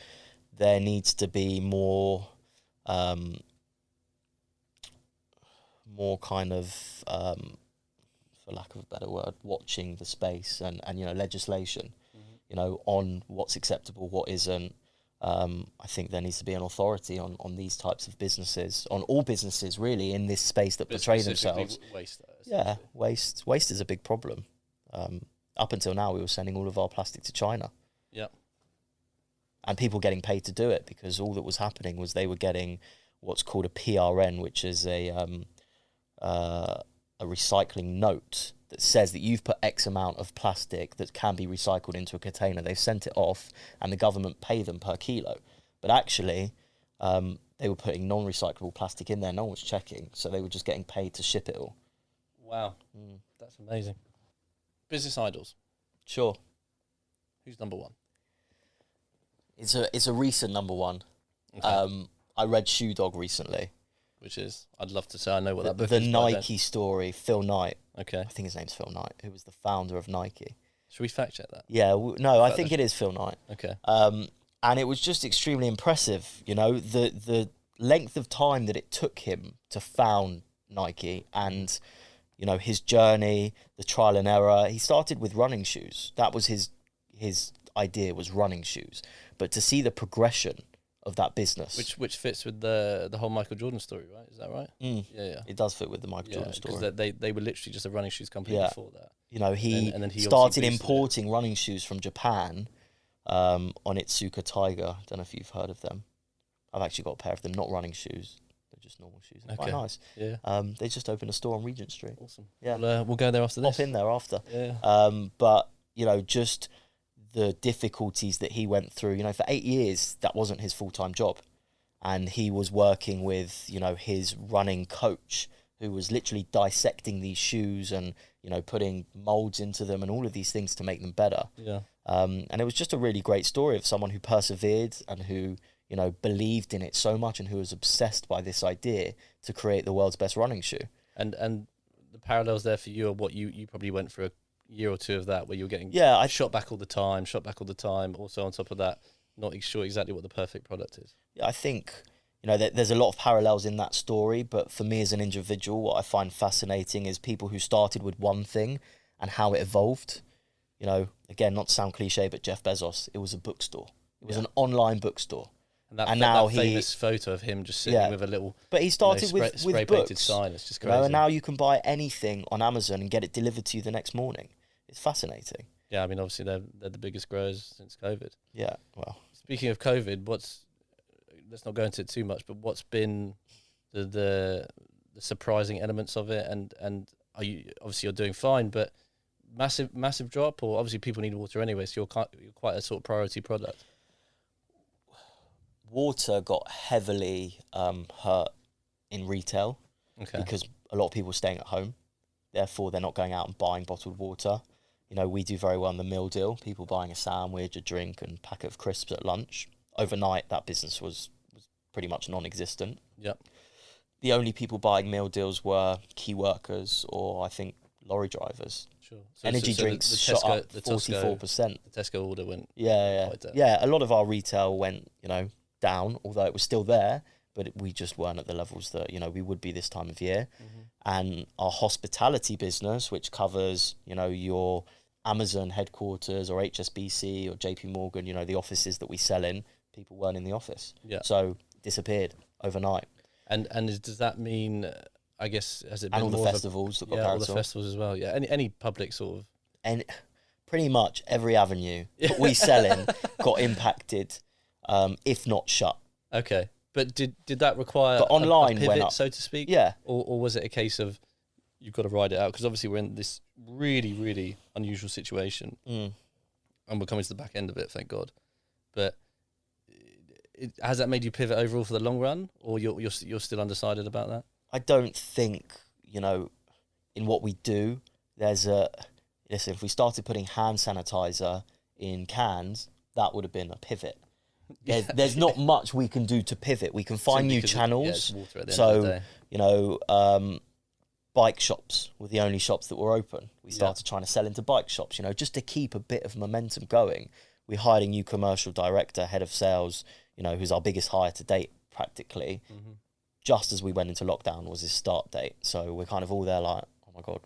there needs to be more kind of, for lack of a better word, watching the space and legislation, on what's acceptable, what isn't. I think there needs to be an authority on these types of businesses, on all businesses really in this space that portray themselves. Waste. Yeah, waste is a big problem. Up until now, we were sending all of our plastic to China. Yeah. And people getting paid to do it because all that was happening was they were getting what's called a PRN, which is a recycling note that says that you've put X amount of plastic that can be recycled into a container. They've sent it off, and the government pay them per kilo. But actually, they were putting non-recyclable plastic in there. No one was checking, so they were just getting paid to ship it all. Wow, That's amazing. Business idols. Sure. Who's number one? It's a recent number one. Okay. I read Shoe Dog recently. Which is, I'd love to say I know what that book is. The Nike story, Phil Knight. Okay. I think his name's Phil Knight, who was the founder of Nike. Should we fact check that? Yeah, no, I think it is Phil Knight. Okay. And it was just extremely impressive, the length of time that it took him to found Nike and, his journey, the trial and error. He started with running shoes. That was his idea, was running shoes. But to see the progression of that business, which fits with the whole Michael Jordan story, right? Is that right? Yeah. It does fit with the Michael Jordan story. Because they were literally just a running shoes company before that. He started importing running shoes from Japan, on Onitsuka Tiger. I don't know if you've heard of them. I've actually got a pair of them, not running shoes. They're just normal shoes. They're quite nice. Yeah. They just opened a store on Regent Street. Awesome. Yeah. We'll go there after this. Pop in there after. Yeah. But, just the difficulties that he went through, for 8 years, that wasn't his full-time job. And he was working with, his running coach, who was literally dissecting these shoes and, putting molds into them and all of these things to make them better. Yeah. And it was just a really great story of someone who persevered and who, believed in it so much and who was obsessed by this idea to create the world's best running shoe. And the parallels there for you are what you probably went through a year or two of that, where you were getting shot back all the time. Also on top of that, not sure exactly what the perfect product is. Yeah, I think, there's a lot of parallels in that story, but for me as an individual, what I find fascinating is people who started with one thing and how it evolved. Again, not to sound cliche, but Jeff Bezos, it was a bookstore. It was an online bookstore. And now that famous photo of him just sitting with a little... But he started with spray-painted books. sign. It's just crazy. And now you can buy anything on Amazon and get it delivered to you the next morning. It's fascinating. Yeah, I mean, obviously they're the biggest growers since COVID. Yeah, well. Speaking of COVID, let's not go into it too much, but what's been the surprising elements of it? And you're doing fine, but massive drop, or obviously people need water anyway, so you're quite a sort of priority product. Water got heavily hurt in retail because a lot of people were staying at home. Therefore, they're not going out and buying bottled water. We do very well in the meal deal. People buying a sandwich, a drink, and a packet of crisps at lunch. Overnight, that business was pretty much non-existent. Yep. The only people buying meal deals were key workers or, I think, lorry drivers. Sure. Energy drinks shot up 44%. The Tesco order went... Yeah. A lot of our retail went, down, although it was still there, but we just weren't at the levels that, we would be this time of year. Mm-hmm. And our hospitality business, which covers, your Amazon headquarters or HSBC or JP Morgan, the offices that we sell in, people weren't in the office. Yeah. So disappeared overnight. And does that mean, I guess, has it been and all more the festivals that got cancelled? All the festivals as well. Yeah. Any public sort of. And pretty much every avenue that we sell in got impacted, if not shut. Okay. But did that require online a pivot, went up, so to speak? Yeah. Or was it a case of you've got to ride it out? Because obviously we're in this really, really unusual situation. And we're coming to the back end of it, thank God. But has that made you pivot overall for the long run? Or you're still undecided about that? I don't think, in what we do, listen, if we started putting hand sanitizer in cans, that would have been a pivot. There's not much we can do to pivot. We can find new channels. Bike shops were the only shops that were open. We started trying to sell into bike shops, just to keep a bit of momentum going. We hired a new commercial director, head of sales, who's our biggest hire to date, practically. Mm-hmm. Just as we went into lockdown was his start date. So we're kind of all there like, oh my God,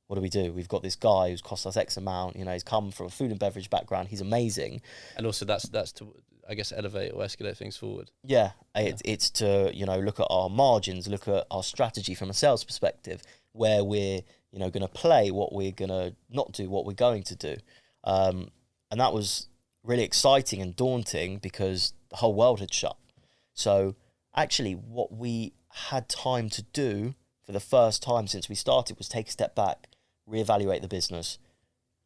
what do we do? We've got this guy who's cost us X amount. He's come from a food and beverage background. He's amazing. And also that's to, I guess, elevate or escalate things forward. Yeah. It's to, look at our margins, look at our strategy from a sales perspective, where we're, going to play, what we're going to not do, what we're going to do. And that was really exciting and daunting because the whole world had shut. So actually what we had time to do for the first time since we started was take a step back, reevaluate the business.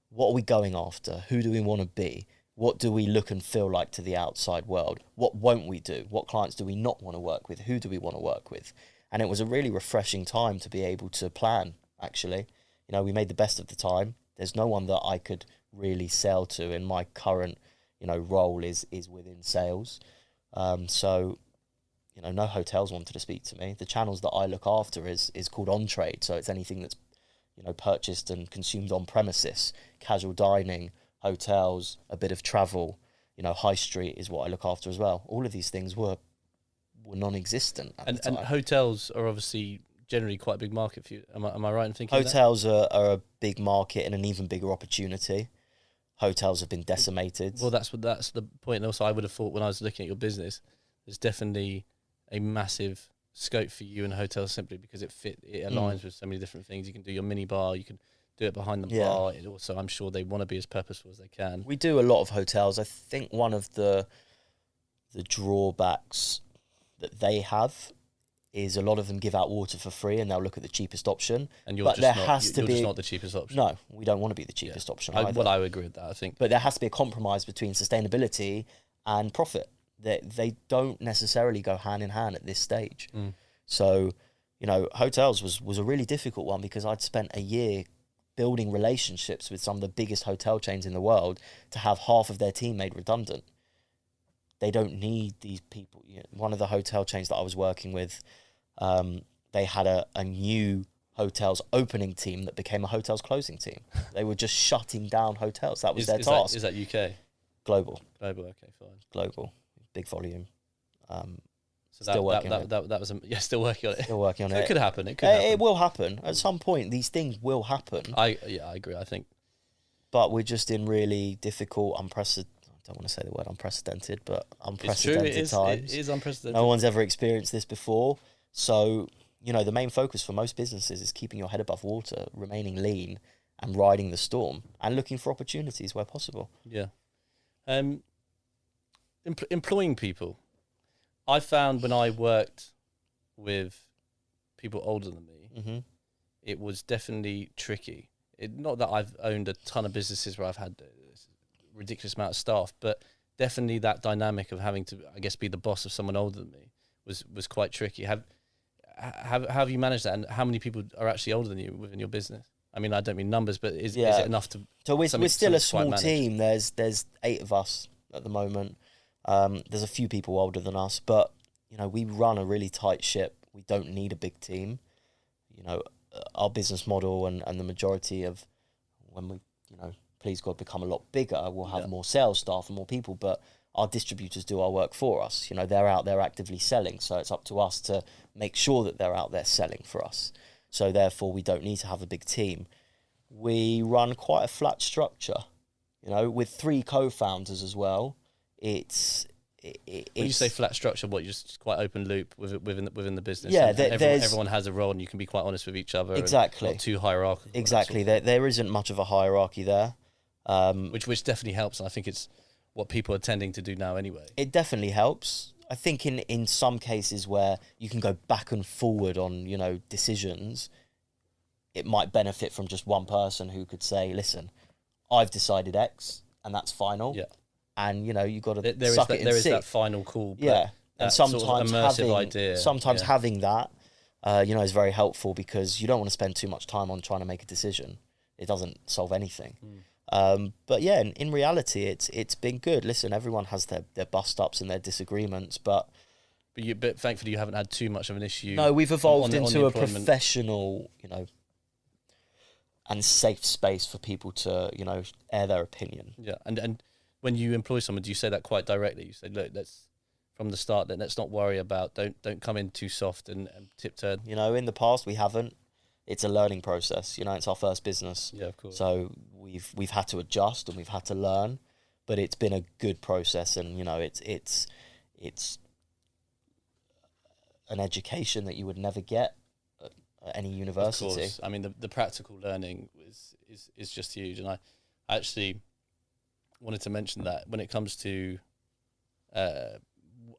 What are we going after? Who do we want to be? What do we look and feel like to the outside world? What won't we do? What clients do we not want to work with? Who do we want to work with? And it was a really refreshing time to be able to plan, actually. We made the best of the time. There's no one that I could really sell to in my current, role is within sales. So, no hotels wanted to speak to me. The channels that I look after is called on trade. So it's anything that's, purchased and consumed on premises, casual dining, hotels, a bit of travel, high street is what I look after as well. All of these things were non-existent at the time. And hotels are obviously generally quite a big market for you. Am I right in thinking hotels are a big market and an even bigger opportunity. Hotels have been decimated. Well, that's the point. And also, I would have thought when I was looking at your business, there's definitely a massive scope for you in hotels simply because it aligns with so many different things. You can do your mini bar, you can do it behind the bar. It also, I'm sure they want to be as purposeful as they can. We do a lot of hotels. I think one of the drawbacks that they have is a lot of them give out water for free and they'll look at the cheapest option. And you're just not the cheapest option. No, we don't want to be the cheapest option either. Well, I would agree with that, I think. But there has to be a compromise between sustainability and profit. They don't necessarily go hand in hand at this stage. So, hotels was a really difficult one because I'd spent a year building relationships with some of the biggest hotel chains in the world to have half of their team made redundant. They don't need these people. One of the hotel chains that I was working with, they had a new hotels opening team that became a hotels closing team. They were just shutting down hotels. That was their task. Is that UK? Global. Global, okay, fine. Global. Big volume. So still working on it. Still working on it. Still working on it. It could happen. It will happen. At some point, these things will happen. I agree, I think. But we're just in really difficult, unprecedented, I don't want to say the word unprecedented, but unprecedented times. It is unprecedented. No one's ever experienced this before. So, the main focus for most businesses is keeping your head above water, remaining lean and riding the storm and looking for opportunities where possible. Yeah. Employing people. I found when I worked with people older than me, it was definitely tricky. Not that I've owned a ton of businesses where I've had a ridiculous amount of staff, but definitely that dynamic of having to, I guess, be the boss of someone older than me was quite tricky. Have you managed that, and how many people are actually older than you within your business? I mean, I don't mean numbers, but is it enough to? So we're still a small team. There's 8 of us at the moment. There's a few people older than us, but we run a really tight ship. We don't need a big team. Our business model and the majority of when we, please God, become a lot bigger, we'll have more sales staff and more people. But our distributors do our work for us. You know, they're out there actively selling, so it's up to us to make sure that they're out there selling for us. So therefore, we don't need to have a big team. We run quite a flat structure, you know, with 3 co-founders as well. When you say flat structure, what, you're just quite open loop within the business? Yeah, everyone has a role, and you can be quite honest with each other. Exactly. And not too hierarchical. Exactly. There isn't much of a hierarchy there. Which definitely helps, and I think it's what people are tending to do now anyway. It definitely helps. I think in some cases where you can go back and forward on, you know, decisions, it might benefit from just one person who could say, listen, I've decided X, and that's final. Yeah. And, you know, you've got to there suck it and There is see. that final call. Yeah. And sometimes sort of immersive idea. Having that, you know, is very helpful, because you don't want to spend too much time on trying to make a decision. It doesn't solve anything. But yeah, in reality, it's been good. Listen, everyone has their bust-ups and their disagreements, but thankfully you haven't had too much of an issue. No, we've evolved into a professional, you know, and safe space for people to, you know, air their opinion. Yeah, and when you employ someone, do you say that quite directly? You say, look, from the start, let's not worry about, don't come in too soft and tiptoe. You know, in the past we haven't. It's a learning process. You know, it's our first business. Yeah, of course. So we've had to adjust and we've had to learn, but it's been a good process, and you know, it's an education that you would never get at any university. Of course. I mean, the practical learning is just huge, and I actually wanted to mention that when it comes to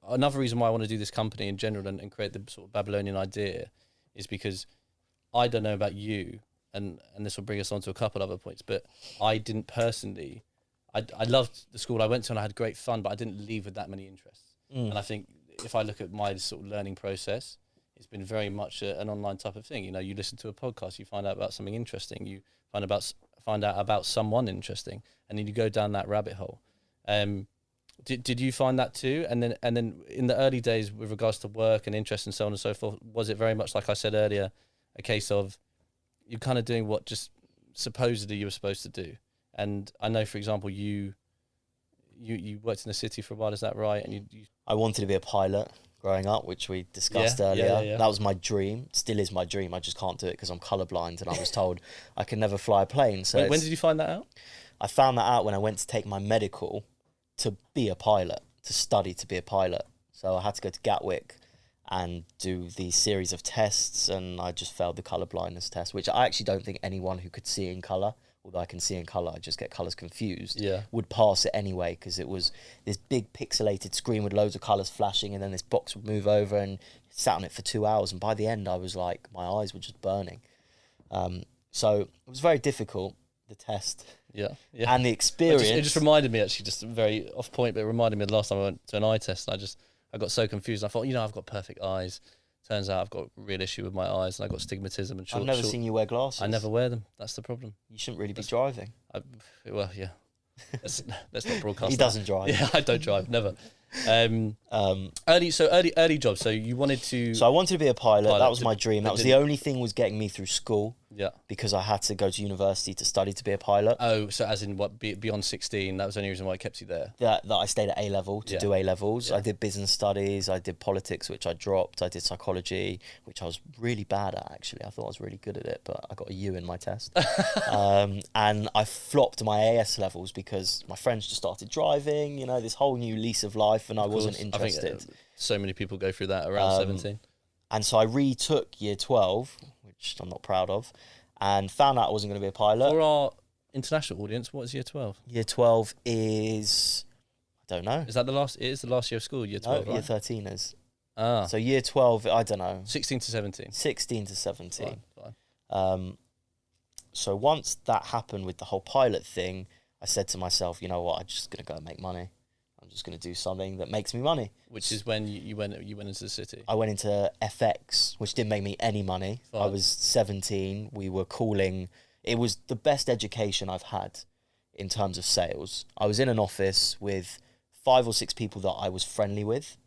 another reason why I want to do this company in general and create the sort of Babylonian idea is because I don't know about you, and this will bring us on to a couple other points, but I didn't personally, I loved the school I went to and I had great fun, but I didn't leave with that many interests. And I think if I look at my sort of learning process, it's been very much an online type of thing. You know, you listen to a podcast, you find out about something interesting, you find out about someone interesting, and then you go down that rabbit hole. Did you find that too? And then in the early days with regards to work and interest and so on and so forth, was it very much like I said earlier, a case of you're kind of doing what just supposedly you were supposed to do? And I know, for example, you worked in the city for a while, is that right? And you I wanted to be a pilot growing up, which we discussed earlier. Yeah. That was my dream, still is my dream. I just can't do it because I'm colourblind, and I was told I can never fly a plane. So when did you find that out? I found that out when I went to take my medical to be a pilot, to study to be a pilot. So I had to go to Gatwick and do the series of tests, and I just failed the colour blindness test, which I actually don't think anyone who could see in colour, although I can see in colour, I just get colours confused, would pass it anyway, because it was this big pixelated screen with loads of colours flashing, and then this box would move over, and sat on it for 2 hours, and by the end I was like, my eyes were just burning. So it was very difficult, the test. Yeah. And the experience. It just reminded me, actually, just very off point, but it reminded me of the last time I went to an eye test, and I got so confused. I thought, you know, I've got perfect eyes. Turns out I've got a real issue with my eyes, and I've got stigmatism and short. I've never seen you wear glasses. I never wear them. That's the problem. You shouldn't really be driving. Well, yeah. Let's not broadcast. He doesn't drive. Yeah, I don't drive. Never. Early jobs. So you wanted to. So I wanted to be a pilot. That was my dream. That was the only thing was getting me through school. Yeah. Because I had to go to university to study to be a pilot. Oh, so as in what? Beyond 16, that was the only reason why it kept you there. That I stayed at A level to do A levels. Yeah. I did business studies. I did politics, which I dropped. I did psychology, which I was really bad at. Actually, I thought I was really good at it, but I got a U in my test. And I flopped my AS levels because my friends just started driving. You know, this whole new lease of life, and I wasn't interested. I think, so many people go through that around 17. And so I retook year 12, which I'm not proud of, and found out I wasn't going to be a pilot. For our international audience, what is year 12? Year 12 is, I don't know. Is that the last? It is the last year of school. Year 12. No, year 13 is. Ah. So year 12, I don't know. 16 to 17. 16 to 17. Fine. So once that happened with the whole pilot thing, I said to myself, you know what? I'm just going to go and make money. I'm just going to do something that makes me money. Which is when you went into the city. I went into FX, which didn't make me any money. Fine. I was 17. We were calling. It was the best education I've had in terms of sales. I was in an office with 5 or 6 people that I was friendly with.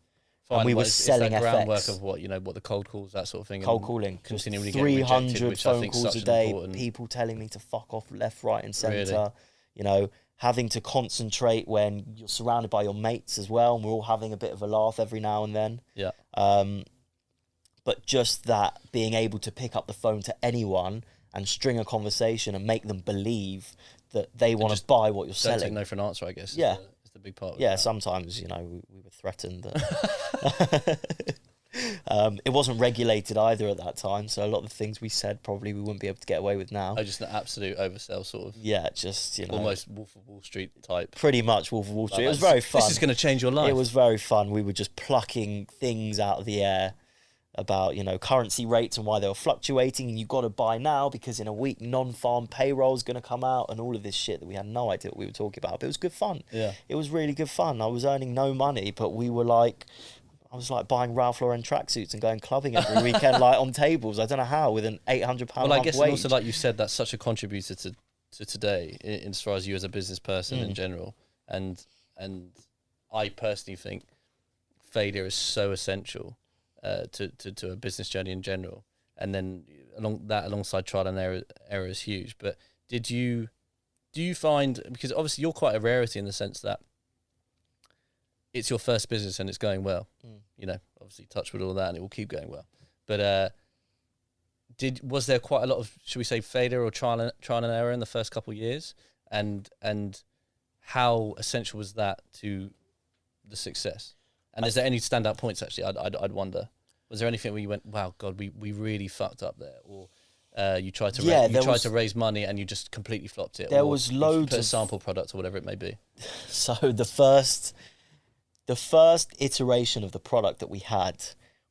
Fine. And we were selling FX. Groundwork FX. of what the cold calls, that sort of thing. Cold calling. Continually getting rejected, 300 which I phone think is calls such a day. important. People telling me to fuck off left, right and centre. Really? You know, having to concentrate when you're surrounded by your mates as well, and we're all having a bit of a laugh every now and then. Yeah. But just that being able to pick up the phone to anyone and string a conversation and make them believe that they want to buy what you're selling. Don't take no for an answer, I guess. Yeah. Is the big part of Yeah, that. sometimes, we were threatened. It wasn't regulated either at that time, so a lot of the things we said probably we wouldn't be able to get away with now. Oh, just an absolute oversell sort of. Yeah, just, almost Wolf of Wall Street type. Pretty much Wolf of Wall Street. Like, it was very fun. This is going to change your life. It was very fun. We were just plucking things out of the air about, currency rates and why they were fluctuating, and you've got to buy now because in a week non-farm payroll is going to come out, and all of this shit that we had no idea what we were talking about. But it was good fun. Yeah. It was really good fun. I was earning no money, but I was like buying Ralph Lauren tracksuits and going clubbing every weekend, like on tables. I don't know how, with an £800 Well, I guess wage. and also, like you said, that's such a contributor to today, in as far as you as a business person in general. And I personally think failure is so essential to a business journey in general. And then alongside trial and error is huge. But do you find, because obviously you're quite a rarity in the sense that it's your first business and it's going well, obviously touch with all that and it will keep going well. But was there quite a lot of, should we say, failure or trial and error in the first couple of years? And how essential was that to the success? And is there any standout points, actually? I'd wonder. Was there anything where you went, wow, God, we really fucked up there? Or you tried to raise money and you just completely flopped it? There was loads of of sample product or whatever it may be. So the first iteration of the product that we had,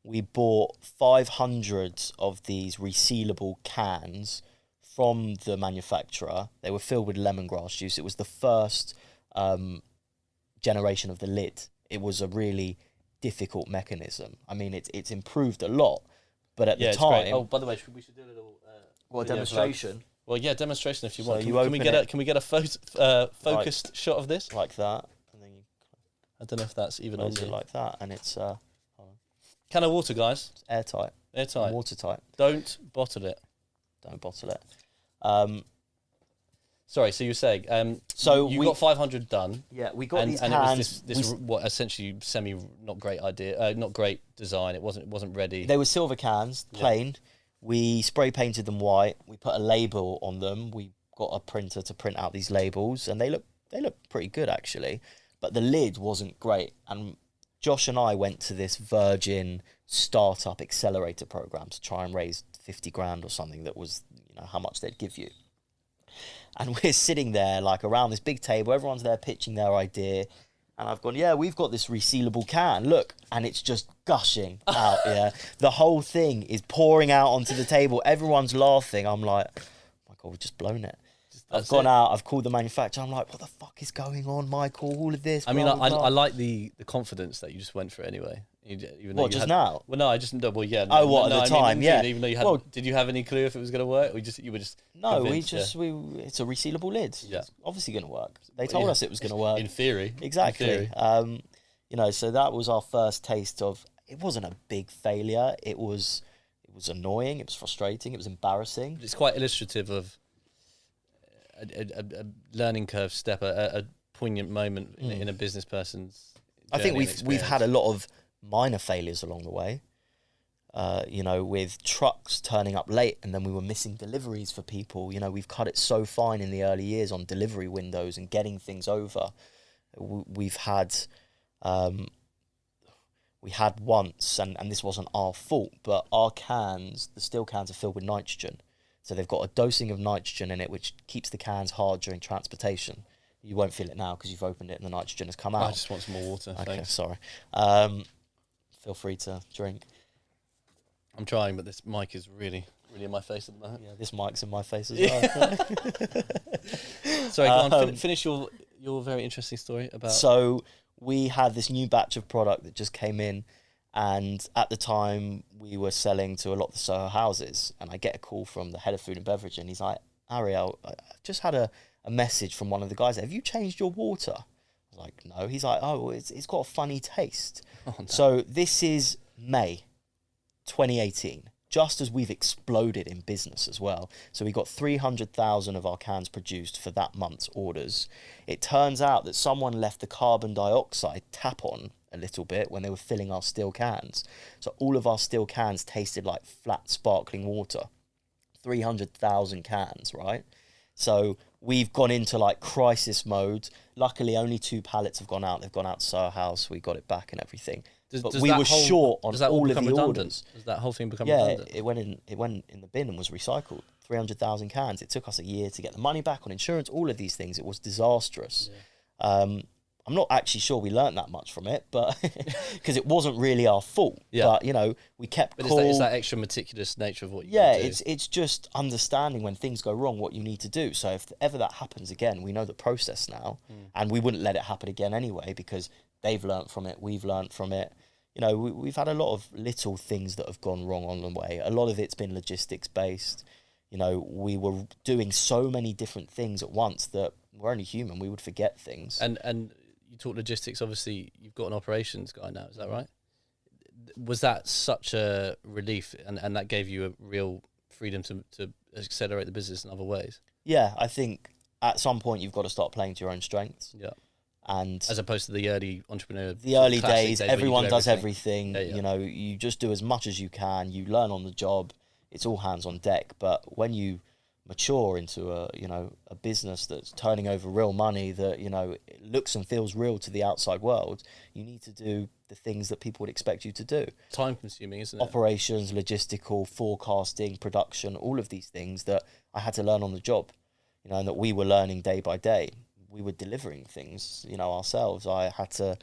we bought 500 of these resealable cans from the manufacturer. They were filled with lemongrass juice. It was the first generation of the lid. It was a really difficult mechanism. I mean, it's improved a lot, but at the time... Great. Oh, by the way, we should do a little... demonstration? Well, yeah, demonstration if you want. So Can we get a focused shot of this? Like that. And then you I don't know if that's even on close it like that, and it's... CanOWater, guys. It's airtight. Airtight. Watertight. Don't bottle it. Don't bottle it. Sorry, so you were saying, so you got 500 done. Yeah, we got these cans. And it was this essentially not great idea, not great design. It wasn't ready. They were silver cans, plain. Yeah. We spray painted them white. We put a label on them. We got a printer to print out these labels, and they look pretty good actually. But the lid wasn't great, and Josh and I went to this Virgin startup accelerator program to try and raise 50 grand or something. That was how much they'd give you. And we're sitting there like around this big table. Everyone's there pitching their idea. And I've gone, yeah, we've got this resealable can. Look. And it's just gushing out, yeah. The whole thing is pouring out onto the table. Everyone's laughing. I'm like, oh my God, we've just blown it. I've gone out. I've called the manufacturer. I'm like, what the fuck is going on, Michael? All of this. I mean, I like the confidence that you just went for it anyway. Even what, just now? Well, no, I just, well, yeah. No, oh, what, at the time, yeah. Even though you had, did you have any clue if it was going to work? Or you were just No, it's a resealable lid. Yeah. It's obviously going to work. They told us it was going to work. In theory. Exactly. In theory. So that was our first taste of, it wasn't a big failure. It was annoying. It was frustrating. It was embarrassing. It's quite illustrative of a learning curve step, a poignant moment in a business person's journey. I think we've had a lot of minor failures along the way, with trucks turning up late and then we were missing deliveries for people. We've cut it so fine in the early years on delivery windows and getting things over. We had once, and this wasn't our fault, but our cans, the steel cans, are filled with nitrogen. So they've got a dosing of nitrogen in it, which keeps the cans hard during transportation. You won't feel it now because you've opened it and the nitrogen has come out. I just want some more water, okay, thanks. Sorry. Feel free to drink. I'm trying, but this mic is really in my face at the moment. Yeah, this mic's in my face as well. Sorry, go on, finish your very interesting story about... So we had this new batch of product that just came in, and at the time we were selling to a lot of the Soho houses, and I get a call from the head of food and beverage, and he's like, Ariel, I just had a message from one of the guys. Have you changed your water? I was like, no. He's like, oh, it's got a funny taste. Oh, no. So this is May 2018. just as we've exploded in business as well. So we got 300,000 of our cans produced for that month's orders. It turns out that someone left the carbon dioxide tap on a little bit when they were filling our still cans. So all of our still cans tasted like flat sparkling water. 300,000 cans, right? So we've gone into like crisis mode. Luckily, only 2 pallets have gone out. They've gone out to Soho House. We got it back and everything. But we were short on all of the orders. Does that whole thing become redundant? Yeah, it went in the bin and was recycled. 300,000 cans. It took us a year to get the money back on insurance, all of these things. It was disastrous. Yeah. I'm not actually sure we learned that much from it, but because it wasn't really our fault. Yeah. But, you know, we kept cool. It's that extra meticulous nature of what you do. It's just understanding when things go wrong, what you need to do. So if ever that happens again, we know the process now, and we wouldn't let it happen again anyway, because they've learnt from it, we've learnt from it. You know, we've had a lot of little things that have gone wrong on the way. A lot of it's been logistics based. You know, we were doing so many different things at once that we're only human. We would forget things. And you talk logistics. Obviously, you've got an operations guy now. Is that right? Was that such a relief, and that gave you a real freedom to accelerate the business in other ways? Yeah, I think at some point you've got to start playing to your own strengths. Yeah. And as opposed to the early entrepreneur, the early days, everyone does everything. Yeah, yeah. You know, you just do as much as you can. You learn on the job. It's all hands on deck. But when you mature into a business that's turning over real money, that, you know, it looks and feels real to the outside world, you need to do the things that people would expect you to do. Time consuming, isn't it? Operations, logistical, forecasting, production, all of these things that I had to learn on the job, you know, and that we were learning day by day. We were delivering things, you know, ourselves. I had to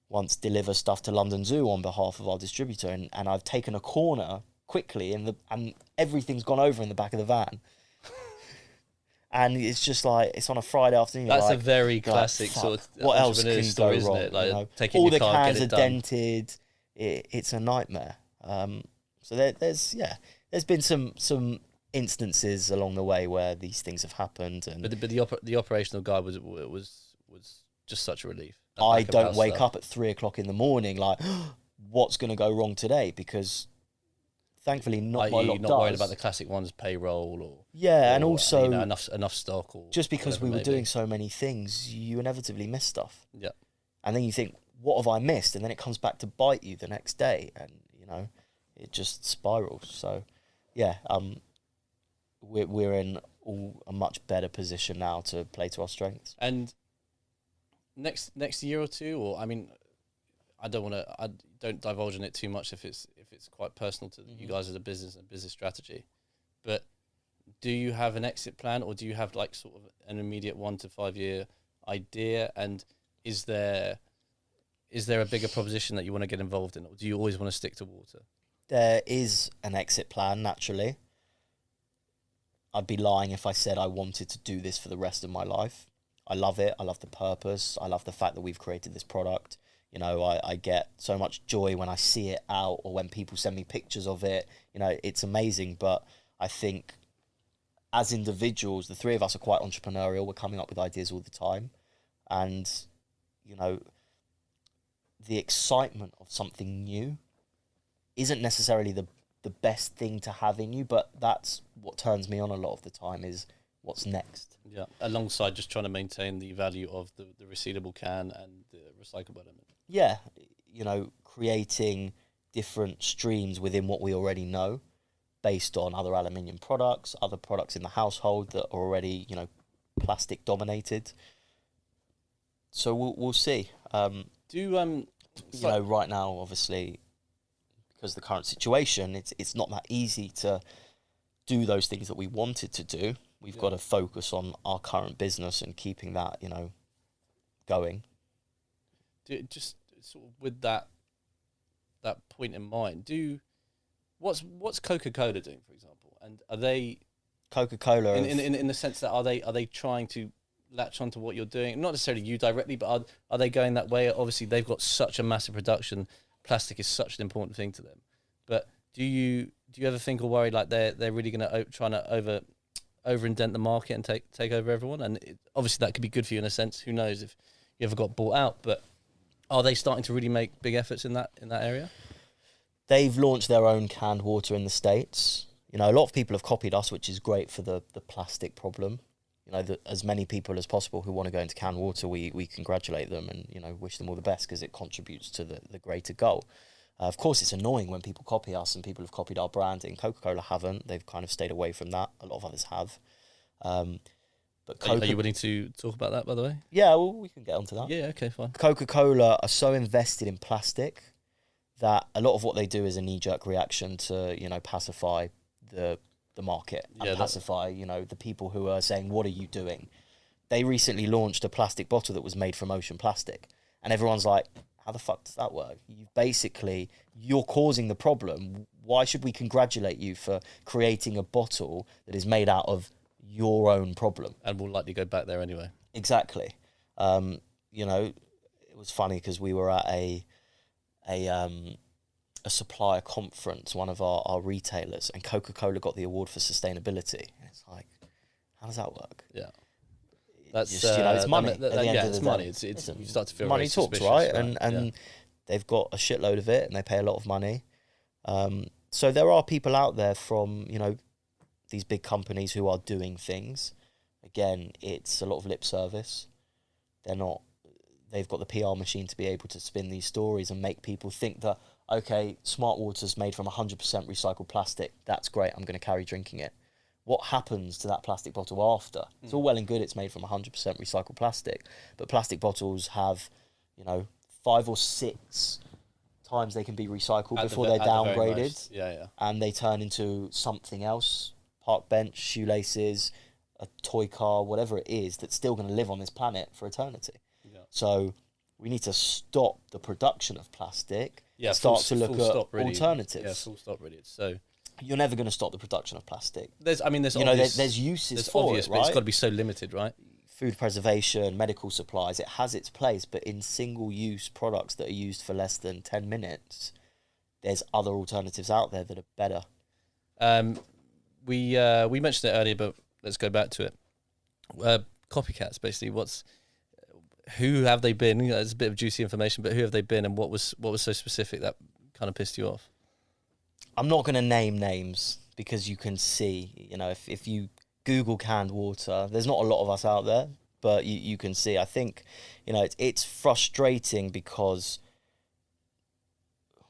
once deliver stuff to London Zoo on behalf of our distributor, and I've taken a corner quickly and everything's gone over in the back of the van. And it's just like, it's on a Friday afternoon. That's like, a very classic sort of what else can story, go wrong? Isn't it? Like, you know, taking all your the car, cans are done. dented. It's a nightmare. So there's been some instances along the way where these things have happened, and but the operational guy was just such a relief. I don't wake up at 3 o'clock in the morning like, what's going to go wrong today? Because thankfully not my lot does. Not worried about the classic ones, payroll or and also, you know, enough stock, or just because we were doing so many things, you inevitably miss stuff. Yeah, and then you think, what have I missed? And then it comes back to bite you the next day, and you know, it just spirals. So yeah, we're in a much better position now to play to our strengths. And next year or two, or I mean, I don't divulge in it too much if it's quite personal to you guys as a business and business strategy. But do you have an exit plan, or do you have like sort of an immediate 1 to 5 year idea? And is there a bigger proposition that you want to get involved in, or do you always want to stick to water? There is an exit plan, naturally. I'd be lying if I said I wanted to do this for the rest of my life. I love it. I love the purpose. I love the fact that we've created this product. You know, I get so much joy when I see it out, or when people send me pictures of it. You know, it's amazing. But I think as individuals, the three of us are quite entrepreneurial. We're coming up with ideas all the time. And, you know, the excitement of something new isn't necessarily the best thing to have in you, but that's what turns me on a lot of the time, is what's next. Yeah, alongside just trying to maintain the value of the resealable can and the recyclable element. Yeah, you know, creating different streams within what we already know, based on other aluminium products, other products in the household that are already, you know, plastic dominated. So we'll see. You know, right now, obviously, because of the current situation, it's not that easy to do those things that we wanted to do. We've got to focus on our current business and keeping that, you know, going. Just sort of with that point in mind, what's Coca-Cola doing, for example? And are they Coca-Cola in the sense that are they trying to latch onto what you're doing? Not necessarily you directly, but are they going that way? Obviously, they've got such a massive production. Plastic is such an important thing to them. But do you ever think or worry like they're really going to trying to over indent the market and take over everyone? And obviously that could be good for you in a sense. Who knows if you ever got bought out? But are they starting to really make big efforts in that area? they've launched their own canned water in the States. You know, a lot of people have copied us, which is great for the plastic problem. You know, as many people as possible who want to go into canned water, we congratulate them and, you know, wish them all the best because it contributes to the greater goal. Of course, it's annoying when people copy us and people have copied our branding. Coca-Cola haven't. They've kind of stayed away from that. A lot of others have. But are you willing to talk about that, by the way? Yeah, well, we can get onto that. Yeah, okay, fine. Coca-Cola are so invested in plastic that a lot of what they do is a knee-jerk reaction to, you know, pacify the market and pacify, you know, the people who are saying, what are you doing? They recently launched a plastic bottle that was made from ocean plastic. And everyone's like, how the fuck does that work? You're causing the problem. Why should we congratulate you for creating a bottle that is made out of your own problem? And will likely go back there anyway. Exactly. You know, it was funny because we were at a supplier conference, one of our retailers, and Coca-Cola got the award for sustainability. And it's like, how does that work? Yeah. That's just, you know, it's money. It's money. It's you start to feel money very talks, right? Right? And they've got a shitload of it, and they pay a lot of money. So there are people out there from, you know, these big companies who are doing things. Again, it's a lot of lip service. They've got the PR machine to be able to spin these stories and make people think that, okay, Smart Water's made from 100% recycled plastic. That's great. I'm going to carry drinking it. What happens to that plastic bottle after? It's all well and good it's made from 100% recycled plastic, but plastic bottles have, you know, 5 or 6 times they can be recycled before they're downgraded. And they turn into something else, park bench, shoelaces, a toy car, whatever it is, that's still going to live on this planet for eternity. Yeah. So we need to stop the production of plastic and start to look at alternatives. Yeah, full stop, really. So you're never going to stop the production of plastic. There's uses for obvious, it, right? But it's got to be so limited, right? Food preservation, medical supplies, it has its place, but in single-use products that are used for less than 10 minutes, there's other alternatives out there that are better. We mentioned it earlier, but let's go back to it. Copycats, basically. Who have they been? You know, it's a bit of juicy information, but who have they been, and what was so specific that kind of pissed you off? I'm not going to name names because you can see, you know, if you Google canned water, there's not a lot of us out there, but you can see. I think, you know, it's frustrating because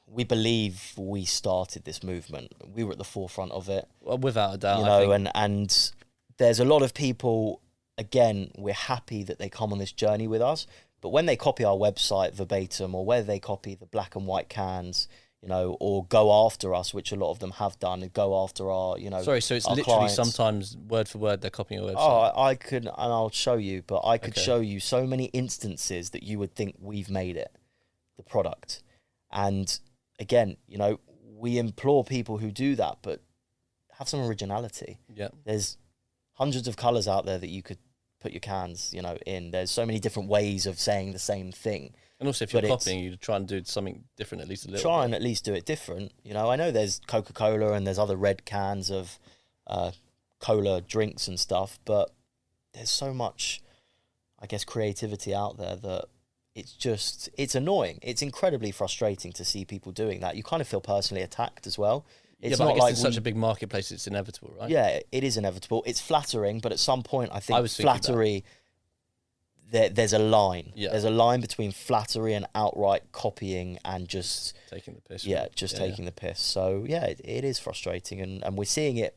we believe we started this movement. We were at the forefront of it. Well, without a doubt, you know, and there's a lot of people, again, we're happy that they come on this journey with us, but when they copy our website verbatim, or where they copy the black and white cans, you know, or go after us, which a lot of them have done, and go after our, you know, sorry, so it's literally clients. Sometimes word for word they're copying a website. Oh, I could, and I'll show you, but I could show you so many instances that you would think we've made it, the product. And again, you know, we implore people who do that, but have some originality. Yeah. There's hundreds of colours out there that you could put your cans, you know, in. There's so many different ways of saying the same thing. And also, if you're copying, you try and do something different, at least a little. Try and at least do it different. You know, I know there's Coca-Cola and there's other red cans of cola drinks and stuff, but there's so much, I guess, creativity out there that it's annoying. It's incredibly frustrating to see people doing that. You kind of feel personally attacked as well. It's not like it's such a big marketplace, it's inevitable, right? Yeah, it is inevitable. It's flattering, but at some point, I think flattery, there's a line. Yeah. There's a line between flattery and outright copying and just taking the piss. Yeah, taking the piss. So, yeah, it is frustrating. And we're seeing it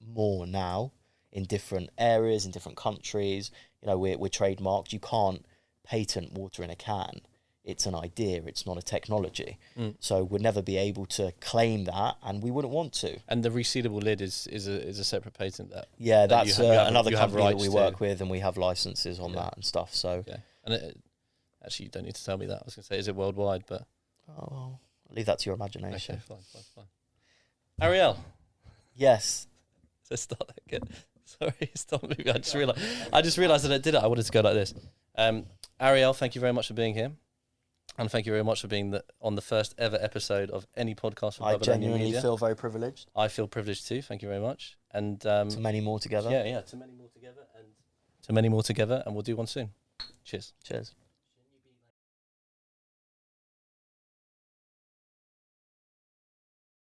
more now in different areas, in different countries. You know, we're trademarked. You can't patent water in a can. It's an idea, it's not a technology. So we'd never be able to claim that, and we wouldn't want to. And the resealable lid is a separate patent. That's another company that we work with, and we have licenses on that and stuff. So and actually, you don't need to tell me that. I was going to say, is it worldwide? But I'll leave that to your imagination. Okay, fine. Ariel. Yes. Let's start that again. Sorry, stop moving. I just realised that I did it. I wanted to go like this. Ariel, thank you very much for being here. And thank you very much for being on the first ever episode of any podcast from BABYLONIA Media. I genuinely feel very privileged. I feel privileged too. Thank you very much. And to many more together. Yeah, to many more together, and we'll do one soon. Cheers.